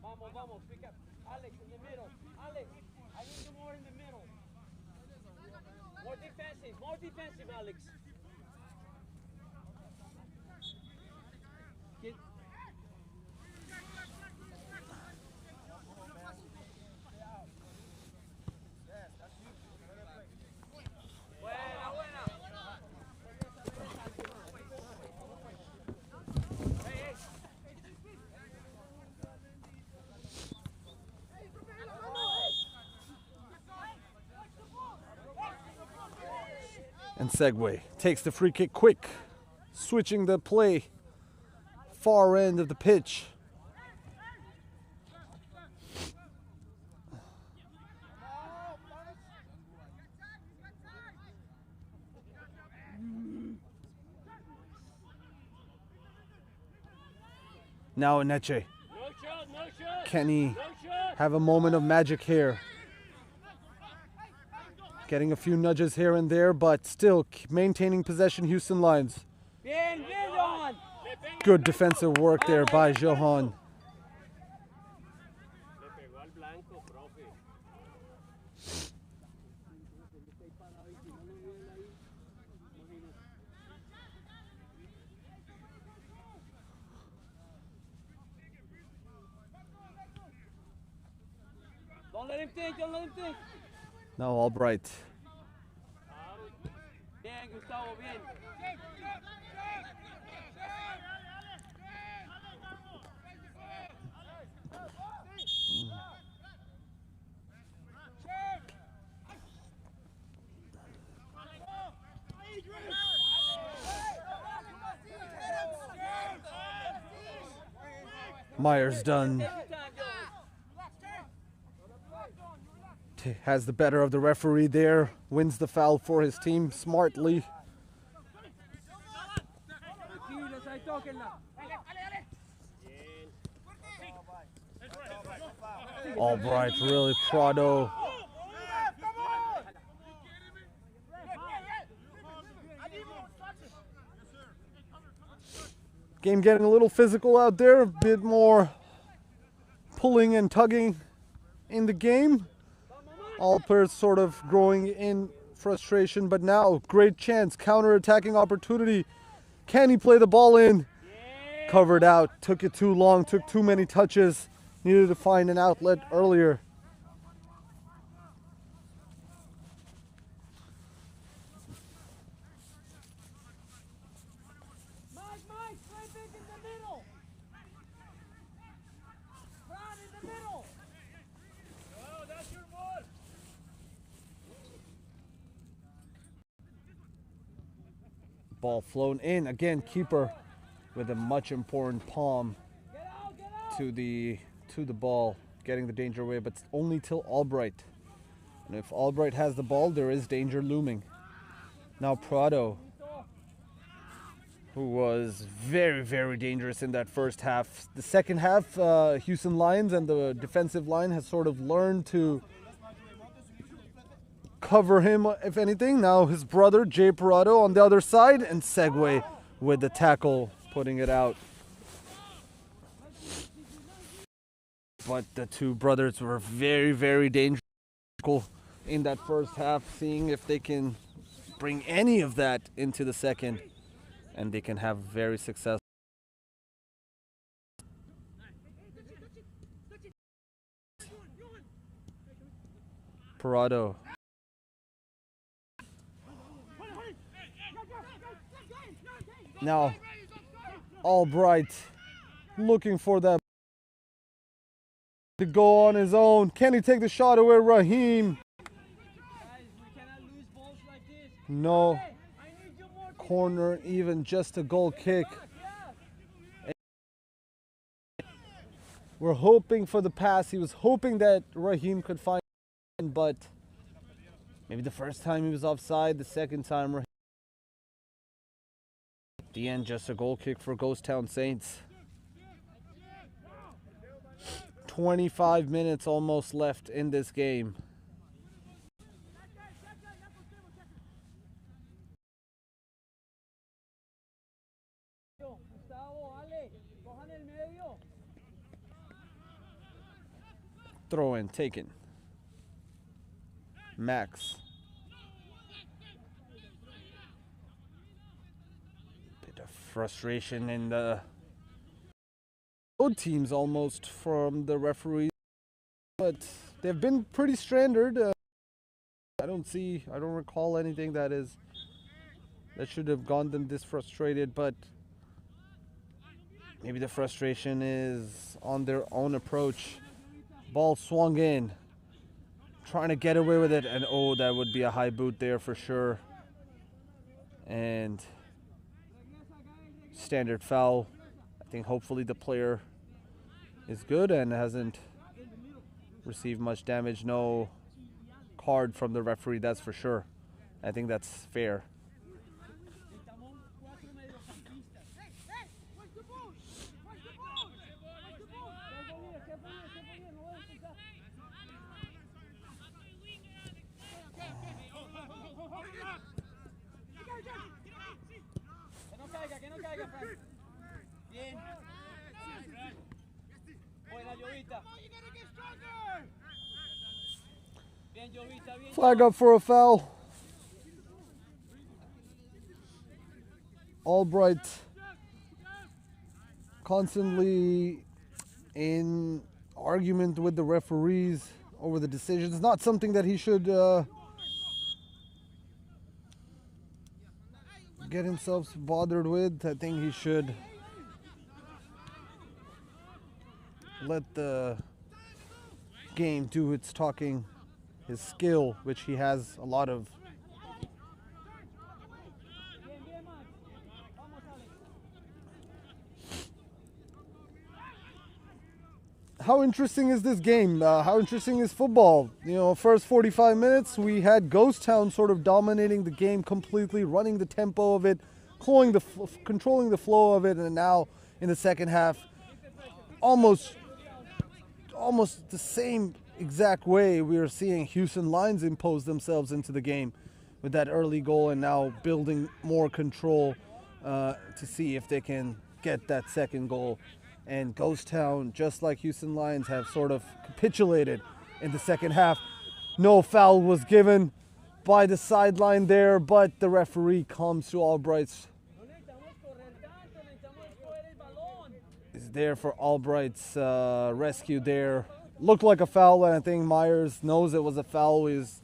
Vamos, vamos, pick up. Alex, in the middle. Alex, I need you more in the middle. More defensive, Alex. Get. And Segway takes the free kick quick, switching the play, far end of the pitch. Now Neche. No shot, no shot. Can he No shot. have a moment of magic here? Getting a few nudges here and there, but still maintaining possession, Houston Lions. Bien, bien, Johan. Good defensive work there by Johan. Le pegó al blanco, profe. Don't let him think, don't let him think. Now Albright. Bien, Gustavo, bien. Myers done. Has the better of the referee there. Wins the foul for his team smartly. Tranquilos, ahí tóquenla. Albright, really Prado. Game getting a little physical out there, a bit more pulling and tugging in the game. All players sort of growing in frustration, but now great chance, counter-attacking opportunity. Can he play the ball in? Covered out, took it too long, took too many touches, needed to find an outlet earlier. Mike, play big in the middle. Run in the middle. Oh, that's your ball. Ball flown in, again keeper with a much important palm Get out. to the ball, getting the danger away, but only till Albright. And if Albright has the ball, there is danger looming. Now Prado, who was very, very dangerous in that first half. The second half, Houston Lions and the defensive line has sort of learned to cover him, if anything. Now his brother, Jay Prado, on the other side, and segue with the tackle, putting it out. But the two brothers were very, very dangerous in that first half, seeing if they can bring any of that into the second, and they can have very successful. Parado. Now, Albright looking for that to go on his own. Can he take the shot away, Raheem? Guys, we cannot lose balls like this. No. I need you more. Corner, even just a goal kick. We're hoping for the pass. He was hoping that Raheem could find it, but maybe the first time he was offside, the second time Raheem. At the end, just a goal kick for Ghosttown Saints. 25 minutes almost left in this game. Gustavo, Ale, cojan el medio. Throw in taken. Max. Bit of frustration in the both teams almost from the referees, but they've been pretty standard. I don't recall anything that should have gotten them this frustrated, but maybe the frustration is on their own approach. Ball swung in, trying to get away with it, and oh, that would be a high boot there for sure. And standard foul. I think hopefully the player is good and hasn't received much damage. No card from the referee, that's for sure. I think that's fair. Que no caiga, Frank. Bien. Buena, Jovita. Bien, Jovita, bien. Flag up for a foul. Albright constantly in argument with the referees over the decisions. Not something that he should get himself bothered with. I think he should let the game do its talking. His skill, which he has a lot of. How interesting is this game? How interesting is football? You know, first 45 minutes, we had Ghosttown sort of dominating the game completely, running the tempo of it, controlling the flow of it, and now in the second half, almost the same exact way we are seeing Houston Lions impose themselves into the game with that early goal, and now building more control to see if they can get that second goal. And Ghosttown, just like Houston Lions, have sort of capitulated in the second half. No foul was given by the sideline there, but the referee comes to Albright's. Is there for Albright's rescue there. Looked like a foul, and I think Myers knows it was a foul. He's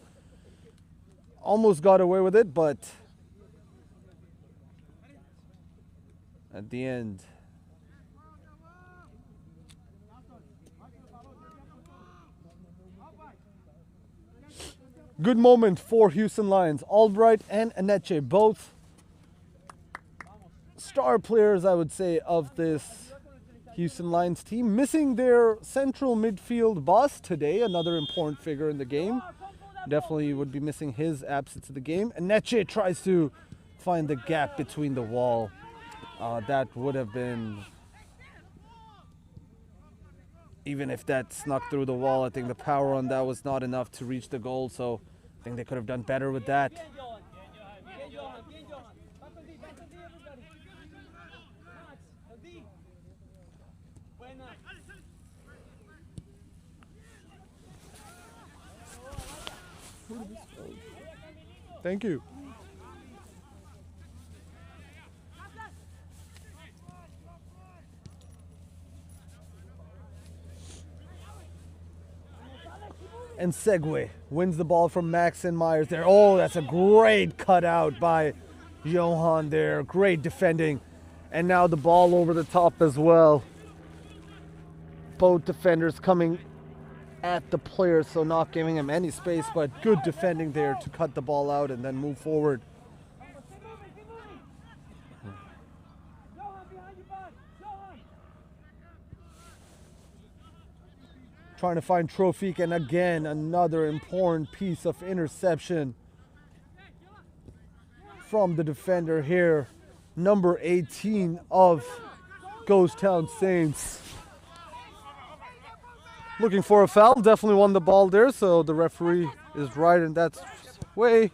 almost got away with it, but at the end, good moment for Houston Lions. Albright and Aneche, both star players, I would say, of this Houston Lions team. Missing their central midfield boss today, another important figure in the game. Definitely would be missing his absence of the game. Aneche tries to find the gap between the wall. That would have been, even if that snuck through the wall, I think the power on that was not enough to reach the goal, so I think they could have done better with that. Thank you. And Segway wins the ball from Max and Myers there. Oh, that's a great cutout by Johan there. Great defending. And now the ball over the top as well. Both defenders coming at the player, so not giving him any space, but good defending there to cut the ball out and then move forward. Trying to find Trofik, and again another important piece of interception from the defender here, number 18 of Ghosttown Saints. Looking for a foul, definitely won the ball there, so the referee is right in that way.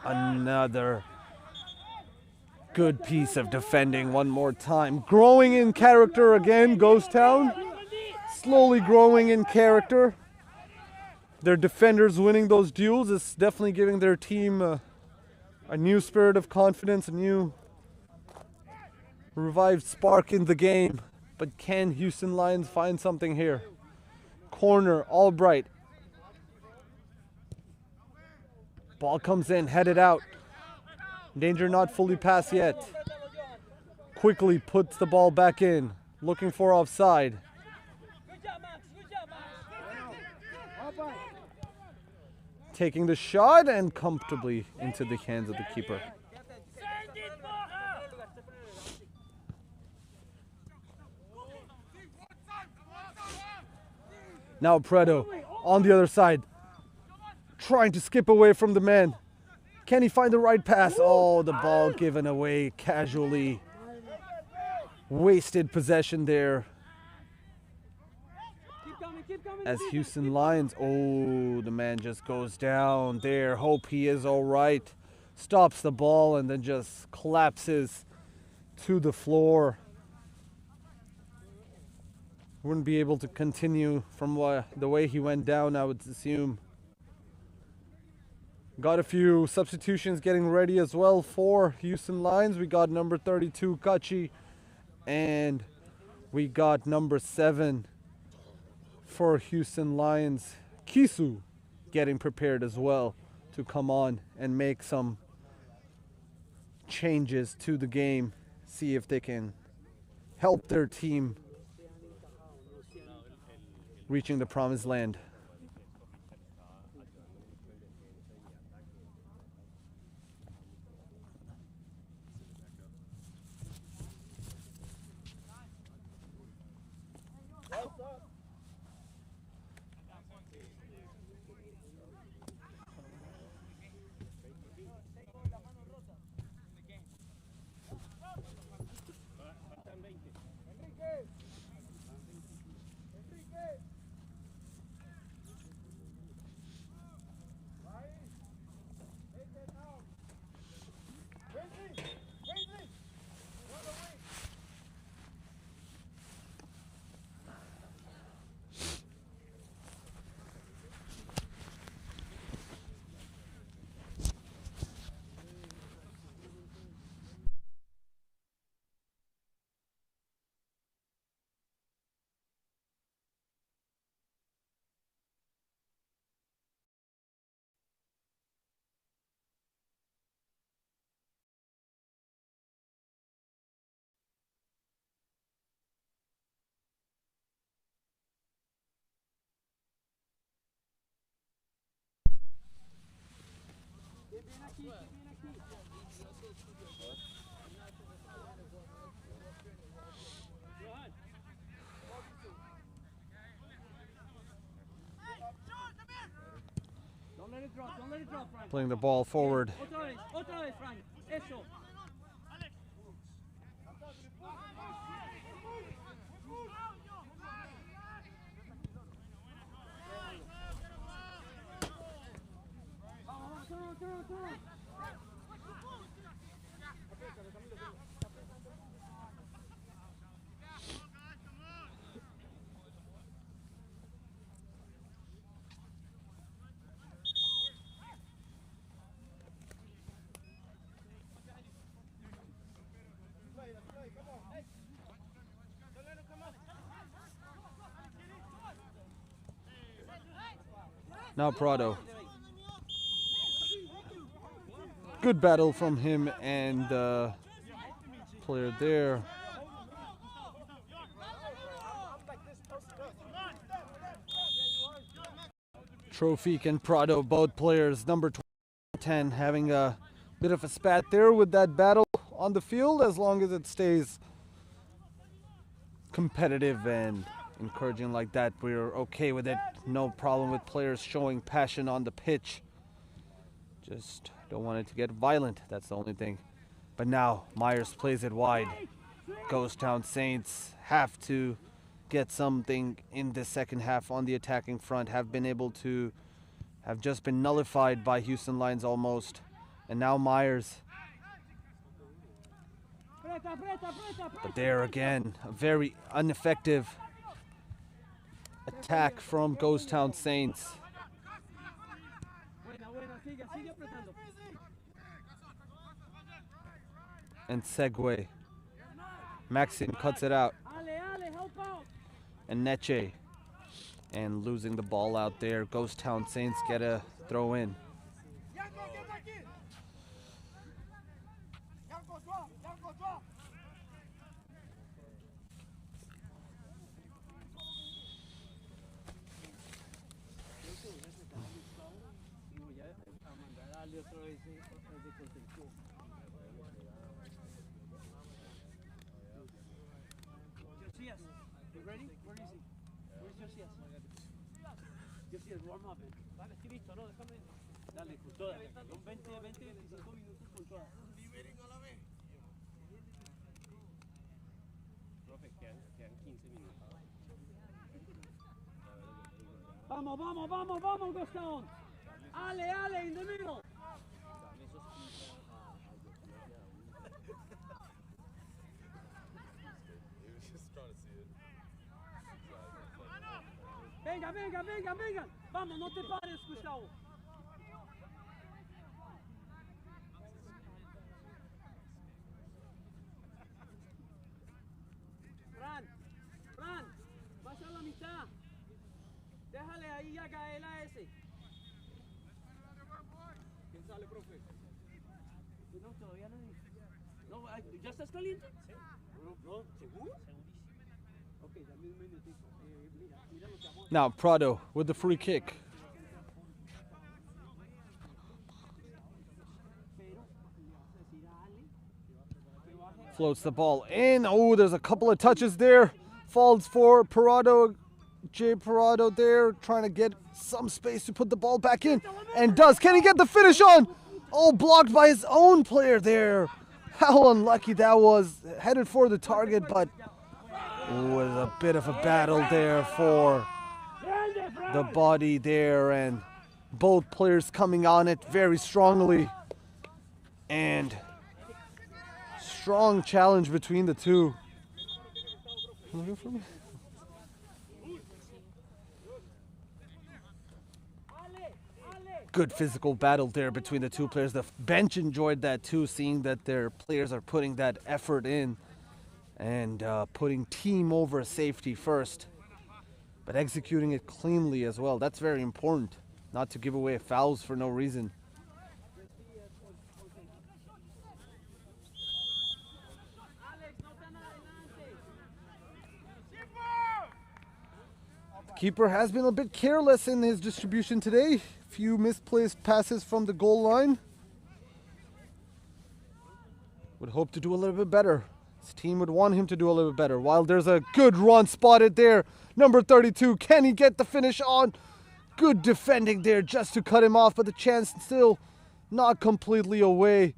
Another good piece of defending one more time. Growing in character again, Ghosttown. Slowly growing in character. Their defenders winning those duels is definitely giving their team a new spirit of confidence, a new revived spark in the game. But can Houston Lions find something here? Corner, Albright. Ball comes in, headed out. Danger not fully passed yet. Quickly puts the ball back in. Looking for offside. Taking the shot and comfortably into the hands of the keeper. Now Preto on the other side, trying to skip away from the man. Can he find the right pass? Oh, the ball given away casually. Wasted possession there. As Houston Lions, oh, the man just goes down there. Hope he is all right. Stops the ball and then just collapses to the floor. Wouldn't be able to continue from the way he went down, I would assume. Got a few substitutions getting ready as well for Houston Lions. We got number 32, Kachi, And we got number 7 for Houston Lions, Kisu, getting prepared as well to come on and make some changes to the game, see if they can help their team reaching the promised land. Don't let it drop, don't let it drop, Frank. Playing the ball forward. Otra vez, Frank. Eso. Vamos, turn on. Now Prado. Good battle from him and the player there. Trofic and Prado, both players, number 10, having a bit of a spat there with that battle on the field. As long as it stays competitive and encouraging like that, we're okay with it. No problem with players showing passion on the pitch. Just don't want it to get violent. That's the only thing. But now Myers plays it wide. Ghosttown Saints have to get something in the second half on the attacking front. Have just been nullified by Houston Lions almost. And now Myers. But there again, a very ineffective attack from Ghosttown Saints. And segue. Maxim cuts it out. And Neche. And losing the ball out there. Ghosttown Saints get a throw in. You ready? Where is he? Where's Josias? Josias, warm up. Vale, estoy listo, no, déjame. Dale, con toda. Son 25 minutos con toda. Profe, quedan 15 minutos. Vamos, Ghosttown. Ale, in the middle. Venga. Vamos, no te pares, Gustavo. está. Déjale ahí a Gael a ese. ¿Quién sale, profe? No, todavía nadie. No, ¿ya estás caliente? Sí. No, ¿seguro? Segurísimo. Ok, dame un minutito. Mira lo que vamos a hacer. Now Prado with the free kick. Floats the ball in. Oh, there's a couple of touches there. Falls for Parado. Jay Parado there trying to get some space to put the ball back in. And does. Can he get the finish on? Oh, blocked by his own player there. How unlucky that was. Headed for the target, but it was a bit of a battle there for the body there. And both players coming on it very strongly. And strong challenge between the two. Good physical battle there between the two players. The bench enjoyed that too, seeing that their players are putting that effort in and putting team over safety first, but executing it cleanly as well. That's very important, not to give away fouls for no reason. Keeper has been a bit careless in his distribution today. Few misplaced passes from the goal line. Would hope to do a little bit better. His team would want him to do a little bit better. While there's a good run spotted there. Number 32, can he get the finish on? Good defending there just to cut him off, but the chance still not completely away.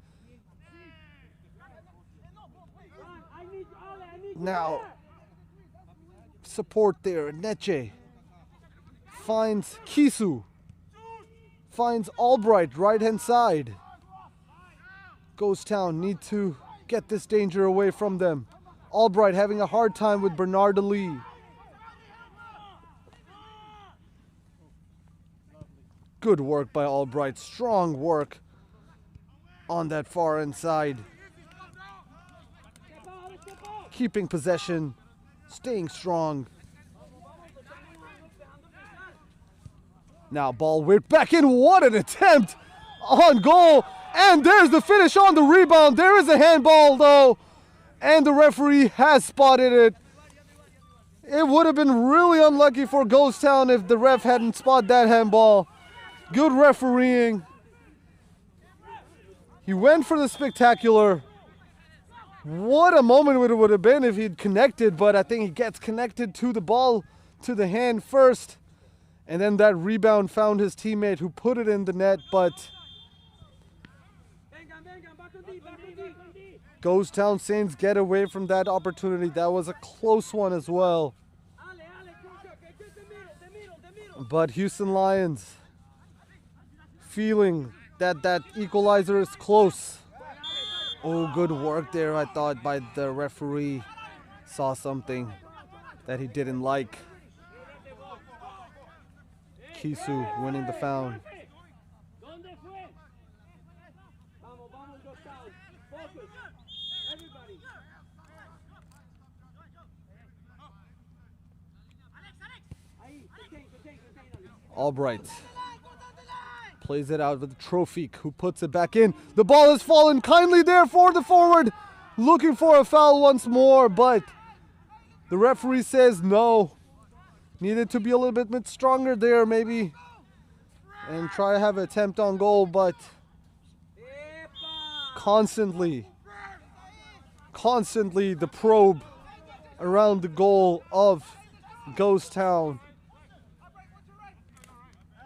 Now, support there. Neche finds Kisu. Finds Albright, right-hand side. Ghosttown need to get this danger away from them. Albright having a hard time with Bernard Lee. Good work by Albright. Strong work on that far end side. Keeping possession. Staying strong. Now ball whipped back in. What an attempt on goal. And there's the finish on the rebound. There is a handball though. And the referee has spotted it. It would have been really unlucky for Ghosttown if the ref hadn't spotted that handball. Good refereeing. He went for the spectacular. What a moment it would have been if he'd connected, but I think he gets connected to the ball, to the hand first. And then that rebound found his teammate who put it in the net, but Ghosttown Saints get away from that opportunity. That was a close one as well. But Houston Lions feeling that that equalizer is close. Oh, good work there, I thought, by the referee. Saw something that he didn't like. Kisu winning the foul. Albright plays it out with Trofik, who puts it back in. The ball has fallen kindly there for the forward. Looking for a foul once more, but the referee says no. Needed to be a little bit stronger there maybe and try to have an attempt on goal, but constantly the probe around the goal of Ghosttown.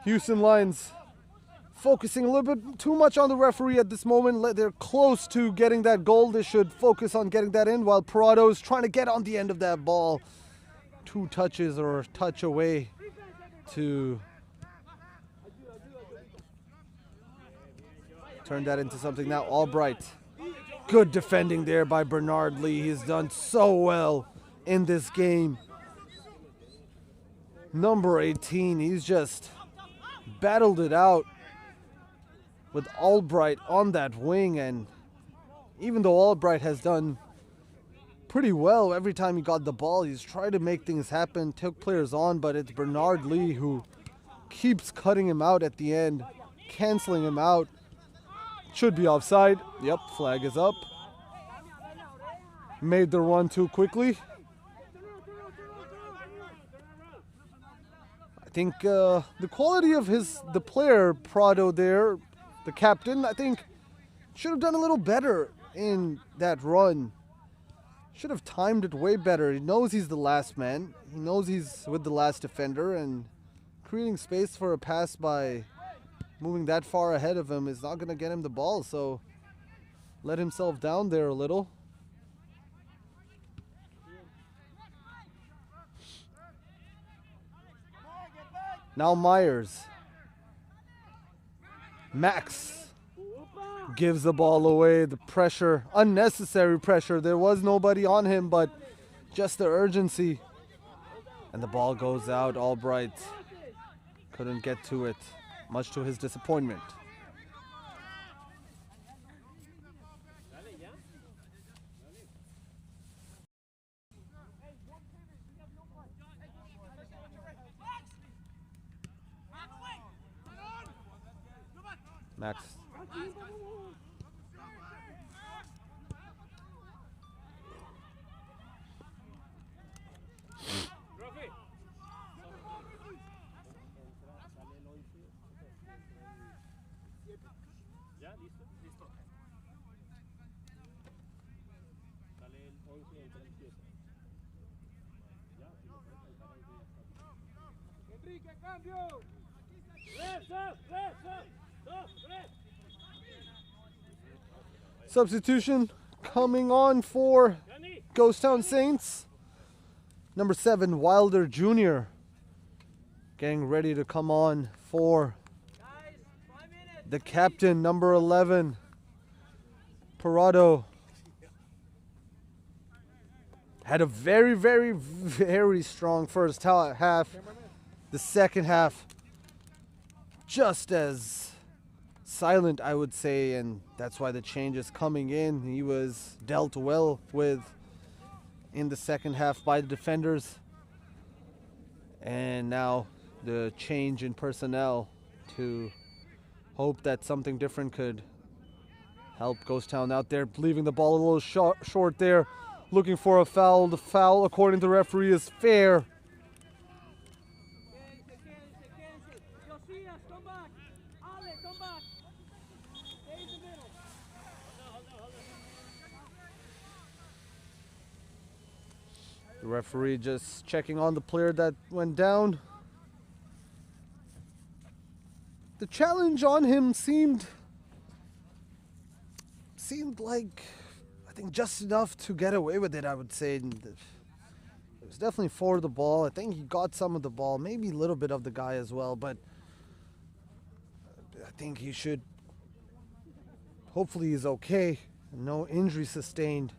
Houston Lions focusing a little bit too much on the referee at this moment. They're close to getting that goal. They should focus on getting that in, while Parado is trying to get on the end of that ball. 2 touches or a touch away to turn that into something. Now Albright. Good defending there by Bernard Lee. He's done so well in this game. Number 18, he's just battled it out with Albright on that wing, and even though Albright has done pretty well every time he got the ball. He's tried to make things happen, took players on, but it's Bernard Lee who keeps cutting him out at the end, canceling him out. Should be offside. Yep, flag is up. Made the run too quickly. I think the quality of the player, Prado there, the captain, I think should have done a little better in that run. Should have timed it way better. He knows he's the last man. He knows he's with the last defender, and creating space for a pass by moving that far ahead of him is not going to get him the ball. So let himself down there a little. Now Myers. Max gives the ball away. The pressure, unnecessary pressure. There was nobody on him, but just the urgency. And the ball goes out. Albright couldn't get to it, much to his disappointment. Max. ¿Ya? ¿Listo? Listo. Sale el 11 y entra el 7. Ya, si lo puedes saltar ahí, ya está. Enrique, cambio. Substitution coming on for Ghosttown Saints. Number 7, Wilder Jr. getting ready to come on for the captain, number 11, Parado. Had a very, very, very strong first half. The second half, just as silent, I would say, and that's why the change is coming in. He was dealt well with in the second half by the defenders. And now the change in personnel to hope that something different could help Ghosttown out there. Leaving the ball a little short there. Looking for a foul. The foul, according to the referee, is fair. The referee just checking on the player that went down. The challenge on him seemed like, I think, just enough to get away with it, I would say. And it was definitely for the ball. I think he got some of the ball, maybe a little bit of the guy as well, but I think he should, hopefully he's okay. No injury sustained.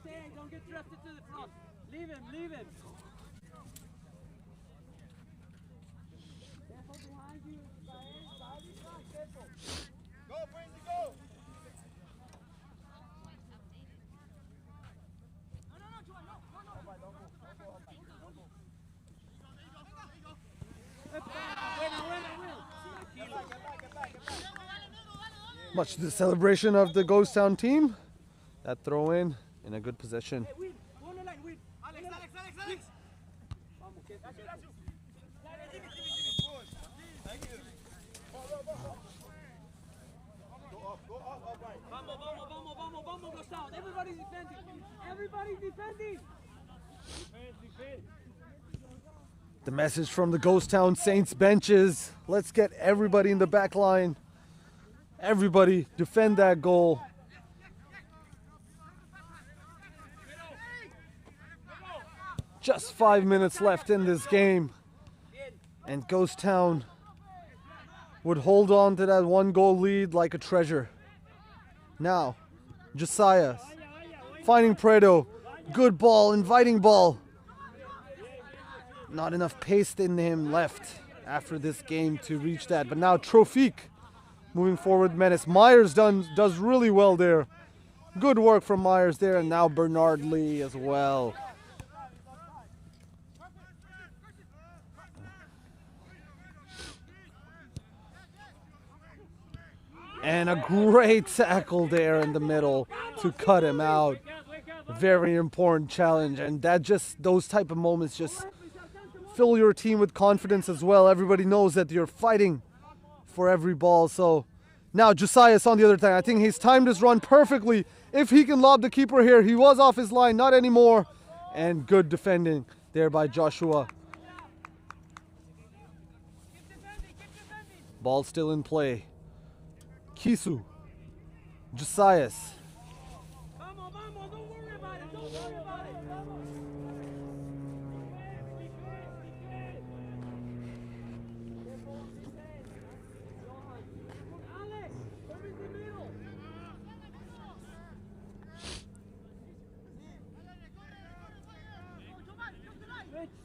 Stay, don't get drafted to the front. Leave him, leave him. Careful behind you. Careful. Go, Breezy, go! Much to the celebration of the Ghosttown team. That throw in a good position. Vamos, Ghosttown. Everybody's defending. Everybody's defending. The message from the Ghosttown Saints benches. Let's get everybody in the back line. Everybody defend that goal. Just 5 minutes left in this game. And Ghosttown would hold on to that 1-goal lead like a treasure. Now, Josiah finding Preto. Good ball, inviting ball. Not enough pace in him left after this game to reach that. But now Trofik moving forward, menace. Myers does really well there. Good work from Myers there, and now Bernard Lee as well. And a great tackle there in the middle to cut him out. Very important challenge, and that just, those type of moments just fill your team with confidence as well. Everybody knows that you're fighting for every ball. So now Josias on the other side. I think he's timed his run perfectly. If he can lob the keeper here, he was off his line, not anymore. And good defending there by Joshua. Ball still in play. Kisu, Josias. Vamos, vamos, don't worry about it, don't worry about it. Vamos. Ale, come in the middle.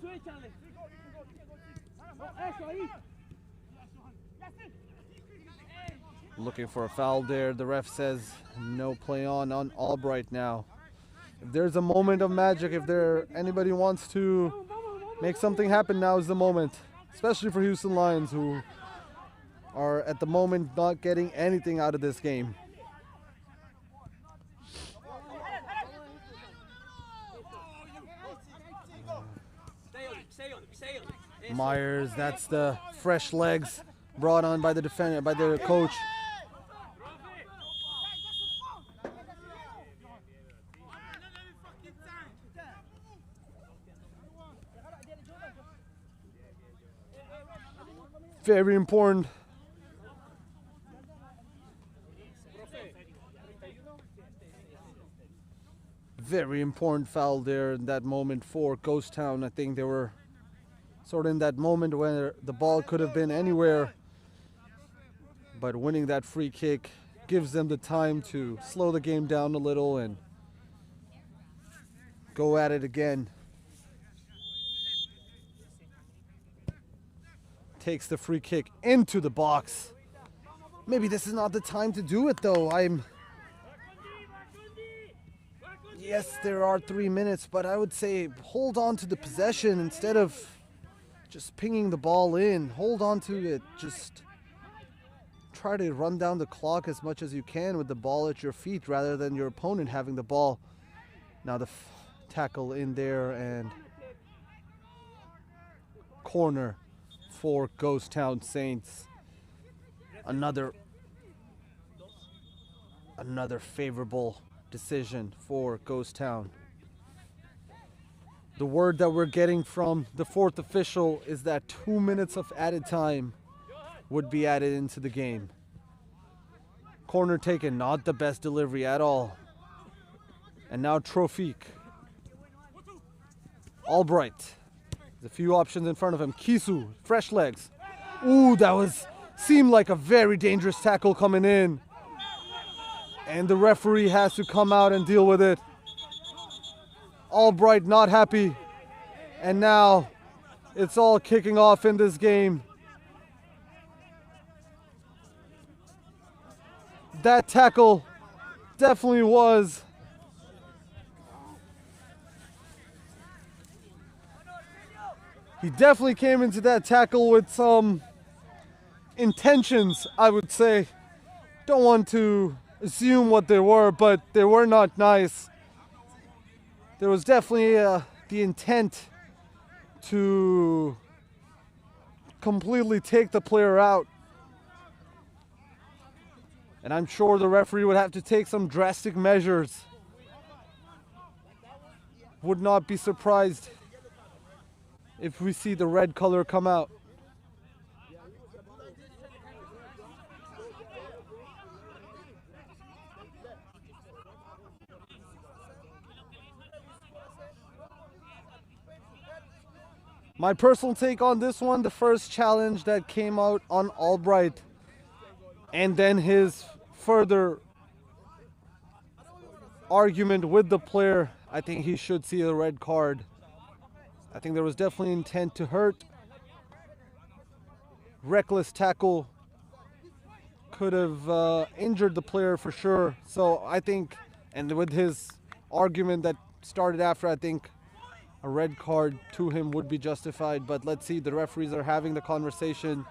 Switch, Ale. Eso ahí. Looking for a foul there. The ref says no play on Albright now. If there's a moment of magic, if anybody wants to make something happen, now is the moment. Especially for Houston Lions, who are at the moment not getting anything out of this game. Myers, that's the fresh legs brought on by the defender, by the coach. Very important. Very important foul there in that moment for Ghosttown. I think they were sort of in that moment where the ball could have been anywhere. But winning that free kick gives them the time to slow the game down a little and go at it again. Takes the free kick into the box. Maybe this is not the time to do it though. Yes, there are 3 minutes, but I would say hold on to the possession instead of just pinging the ball in. Hold on to it. Just try to run down the clock as much as you can with the ball at your feet rather than your opponent having the ball. Now the tackle in there and corner for Ghosttown Saints. Another favorable decision for Ghosttown. The word that we're getting from the fourth official is that 2 minutes of added time would be added into the game. Corner taken, not the best delivery at all. And now Trofik. Albright. There's a few options in front of him. Kisu, fresh legs. Ooh, seemed like a very dangerous tackle coming in. And the referee has to come out and deal with it. Albright not happy. And now it's all kicking off in this game. That tackle definitely was he definitely came into that tackle with some intentions, I would say. Don't want to assume what they were, but they were not nice. There was definitely the intent to completely take the player out. And I'm sure the referee would have to take some drastic measures. Would not be surprised if we see the red color come out. My personal take on this one, the first challenge that came out on Albright and then his further argument with the player, I think he should see a red card. I think there was definitely intent to hurt. Reckless tackle could have injured the player for sure. So I think, and with his argument that started after, I think a red card to him would be justified. But let's see, the referees are having the conversation.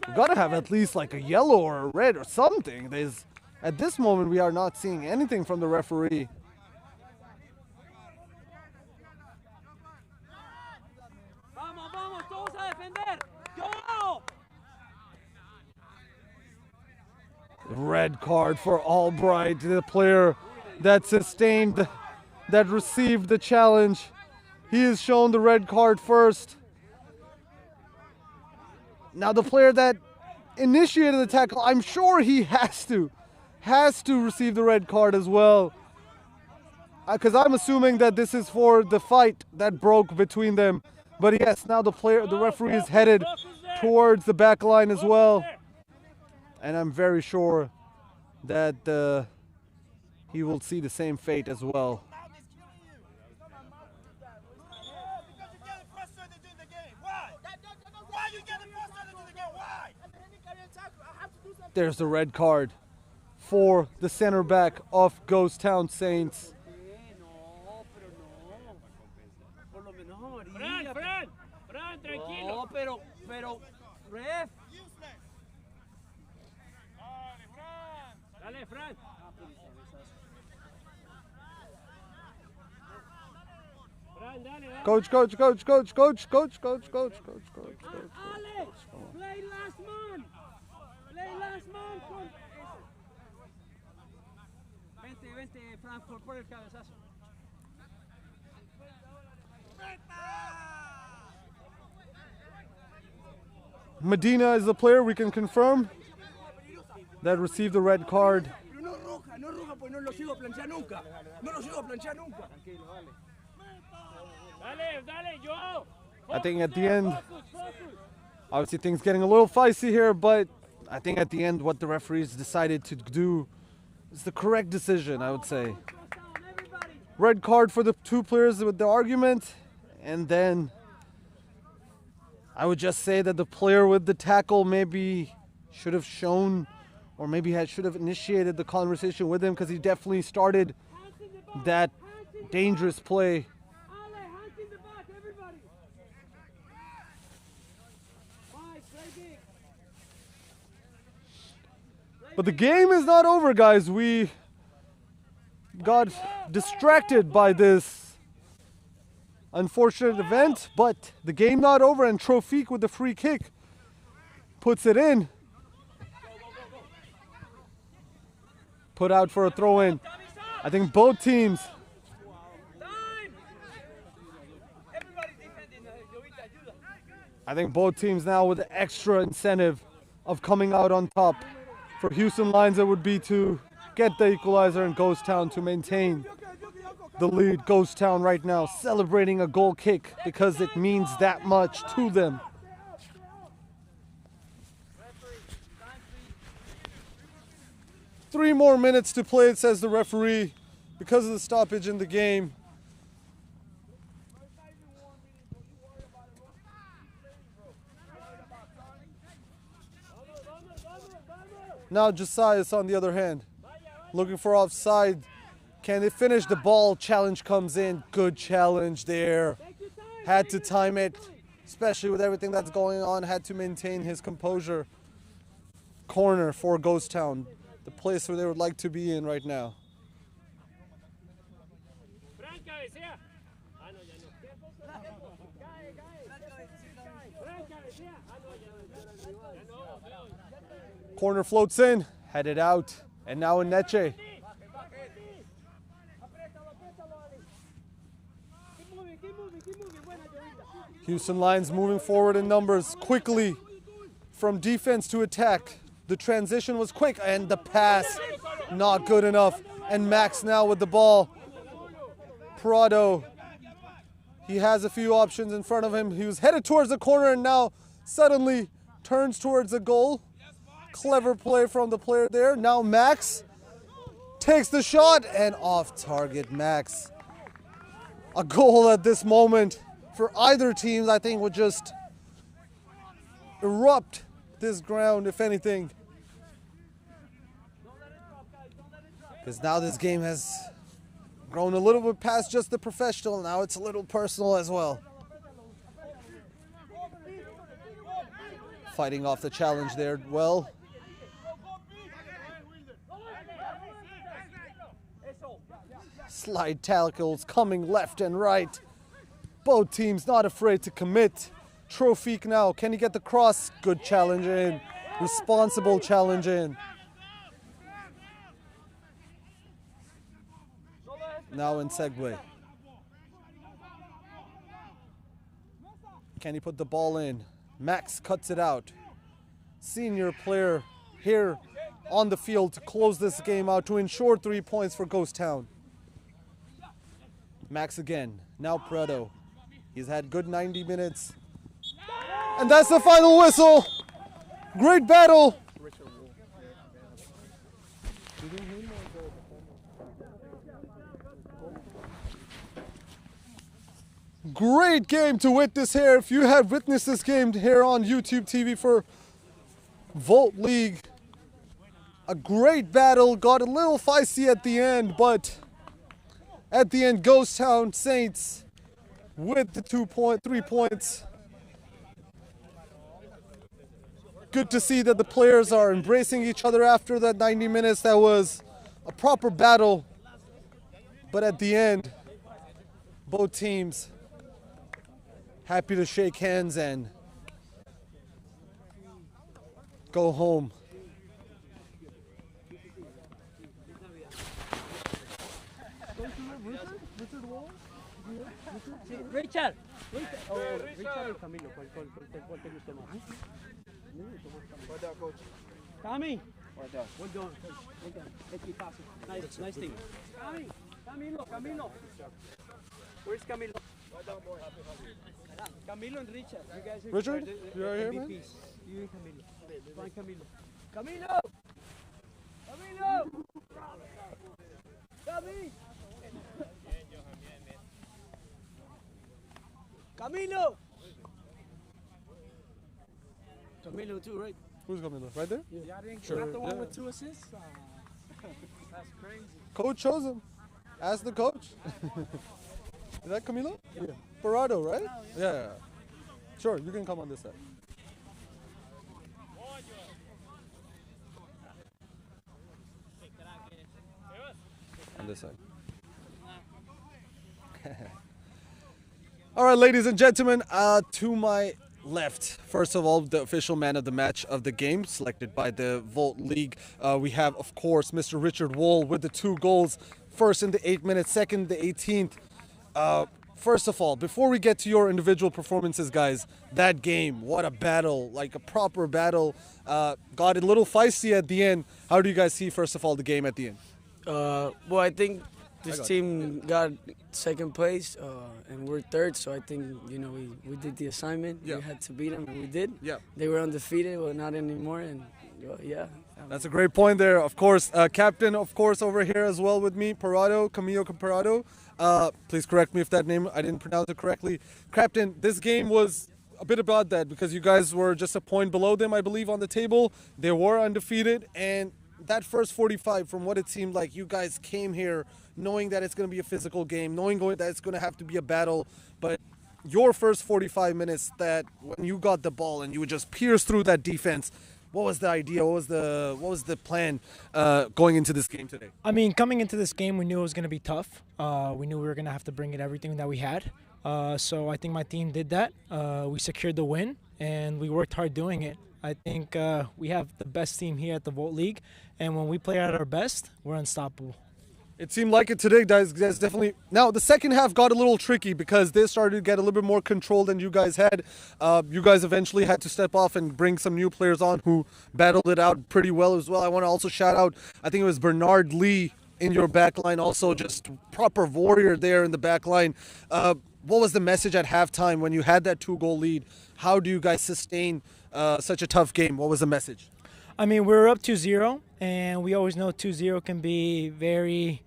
You gotta have at least like a yellow or a red or something. At this moment, we are not seeing anything from the referee. Red card for Albright, the player that sustained, that received the challenge. He is shown the red card first. Now the player that initiated the tackle, I'm sure he has to receive the red card as well. Because I'm assuming that this is for the fight that broke between them. But yes, now the referee is headed towards the back line as well. And I'm very sure that he will see the same fate as well. There's the red card for the center back of Ghosttown Saints. Fran, tranquilo. No, pero, ref. Dale, Fran. Coach. Ale, play last man. Play last man. Vente, Fran, por el cabezazo. Medina is the player, we can confirm, that received the red card. I think at the end, obviously things getting a little feisty here, but I think at the end what the referees decided to do is the correct decision, I would say. Red card for the two players with the argument, and then I would just say that the player with the tackle maybe should have shown, or maybe should have initiated the conversation with him, because he definitely started that dangerous play. But the game is not over, guys. We got distracted by this unfortunate event, but the game not over, and Trofik with the free kick puts it in. Put out for a throw-in. I think both teams now with the extra incentive of coming out on top. For Houston Lions, it would be to get the equalizer, and Ghosttown to maintain the lead. Ghosttown right now celebrating a goal kick because it means that much to them. Three more minutes to play, it says the referee, because of the stoppage in the game. Now Josias, on the other hand, looking for offside. Can they finish the ball? Challenge comes in. Good challenge there. Had to time it, especially with everything that's going on. Had to maintain his composure. Corner for Ghosttown, the place where they would like to be in right now. Corner floats in, headed out, and now Neche. Houston Lions moving forward in numbers quickly from defense to attack. The transition was quick, and the pass not good enough. And Max now with the ball. Prado, He has a few options in front of him. He was headed towards the corner and now suddenly turns towards the goal. Clever play from the player there. Now Max takes the shot and off target. Max. A goal at this moment for either team, I think, would just erupt this ground, if anything. Because now this game has grown a little bit past just the professional. Now it's a little personal as well. Fighting off the challenge there well. Slide tackles coming left and right. Both teams not afraid to commit. Trophique now. Can he get the cross? Good challenge in. Responsible challenge in. Now in segue. Can he put the ball in? Max cuts it out. Senior player here on the field to close this game out to ensure 3 points for Ghosttown. Max again. Now Prado. He's had good 90 minutes. And that's the final whistle. Great battle. Great game to witness here. If you have witnessed this game here on YouTube TV for Volt League, a great battle. Got a little feisty at the end, but at the end, Ghosttown Saints with the 3 points. Good to see that the players are embracing each other after that 90 minutes. That was a proper battle. But at the end, both teams happy to shake hands and go home. Richard. Oh, Richard y Camilo. ¿Cuál te gusta más? Cami. Well done. Equipazo. Nice thing. Camilo. Where's Camilo? Camilo and Richard. You guys are Richard, the you are here, man? MVPs. You and Camilo. Find Camilo. Camilo! Cami! Camilo! Camilo too, right? Who's coming right there? Yeah, I didn't Sure, got the one yeah. with 2 assists. That's crazy. Coach chose him. Ask the coach. Is that Camilo? Yeah. Parado, right? Yeah. Sure, you can come on this side. On this side. All right, ladies and gentlemen, to my left, first of all, the official man of the match of the game, selected by the Volt League. We have, of course, Mr. Richard Wohl with the 2 goals. First in the 8 minutes, second the 18th. First of all, before we get to your individual performances, guys, that game, what a battle, like a proper battle. Got a little feisty at the end. How do you guys see, first of all, the game at the end? Well, I think this team got second place, and we're third. So I think we did the assignment. Yeah. We had to beat them, and we did. Yeah. They were undefeated, well, not anymore, and yeah. That's a great point there. Of course, captain, of course, over here as well with me, Camilo Parado. Please correct me if that name, I didn't pronounce it correctly. Captain, this game was a bit about that because you guys were just a point below them, I believe, on the table. They were undefeated, and that first 45, from what it seemed like, you guys came here knowing that it's going to be a physical game, knowing that it's going to have to be a battle. But your first 45 minutes, that when you got the ball and you would just pierce through that defense, what was the idea? What was the plan going into this game today? I mean, coming into this game, we knew it was going to be tough. We knew we were going to have to bring it everything that we had. So I think my team did that. We secured the win, and we worked hard doing it. I think we have the best team here at the Volt League, and when we play at our best, we're unstoppable. It seemed like it today, guys. Definitely. Now, the second half got a little tricky because they started to get a little bit more control than you guys had. You guys eventually had to step off and bring some new players on who battled it out pretty well as well. I want to also shout out, I think it was Bernard Lee in your back line, also just proper warrior there in the back line. What was the message at halftime when you had that 2-goal lead? How do you guys sustain such a tough game? What was the message? I mean, we were up 2-0, and we always know 2-0 can be very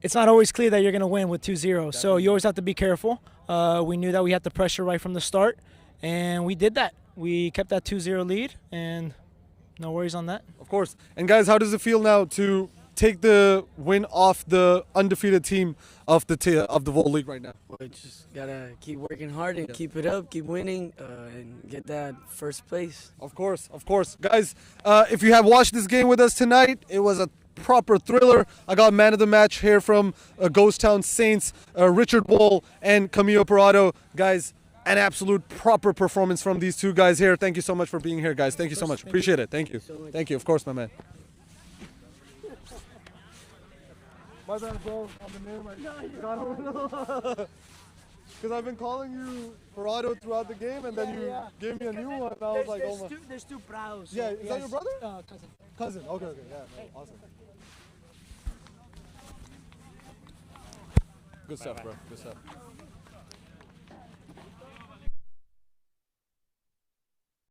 it's not always clear that you're going to win with 2-0, so you always have to be careful. We knew that we had the pressure right from the start, and we did that. We kept that 2-0 lead, and no worries on that. Of course. And guys, how does it feel now to take the win off the undefeated team of the Vol League right now? We just gotta keep working hard and keep it up, keep winning, and get that first place. Of course, of course. Guys, if you have watched this game with us tonight, it was a proper thriller. I got man of the match here from Ghosttown Saints, Richard Wall and Camilo Parado. Guys, an absolute proper performance from these two guys here. Thank you so much for being here, guys. Thank you so much. Appreciate it. Thank you. Thank you. Of course, my man. My bad, bro. I'm the name. Because I've been calling you Parado throughout the game, and then you gave me a new one. And I was like, oh my. There's two Prados. So Yeah, is that your brother? Cousin. Cousin. Okay, okay. Yeah, no, awesome. Good stuff, bro. Good stuff.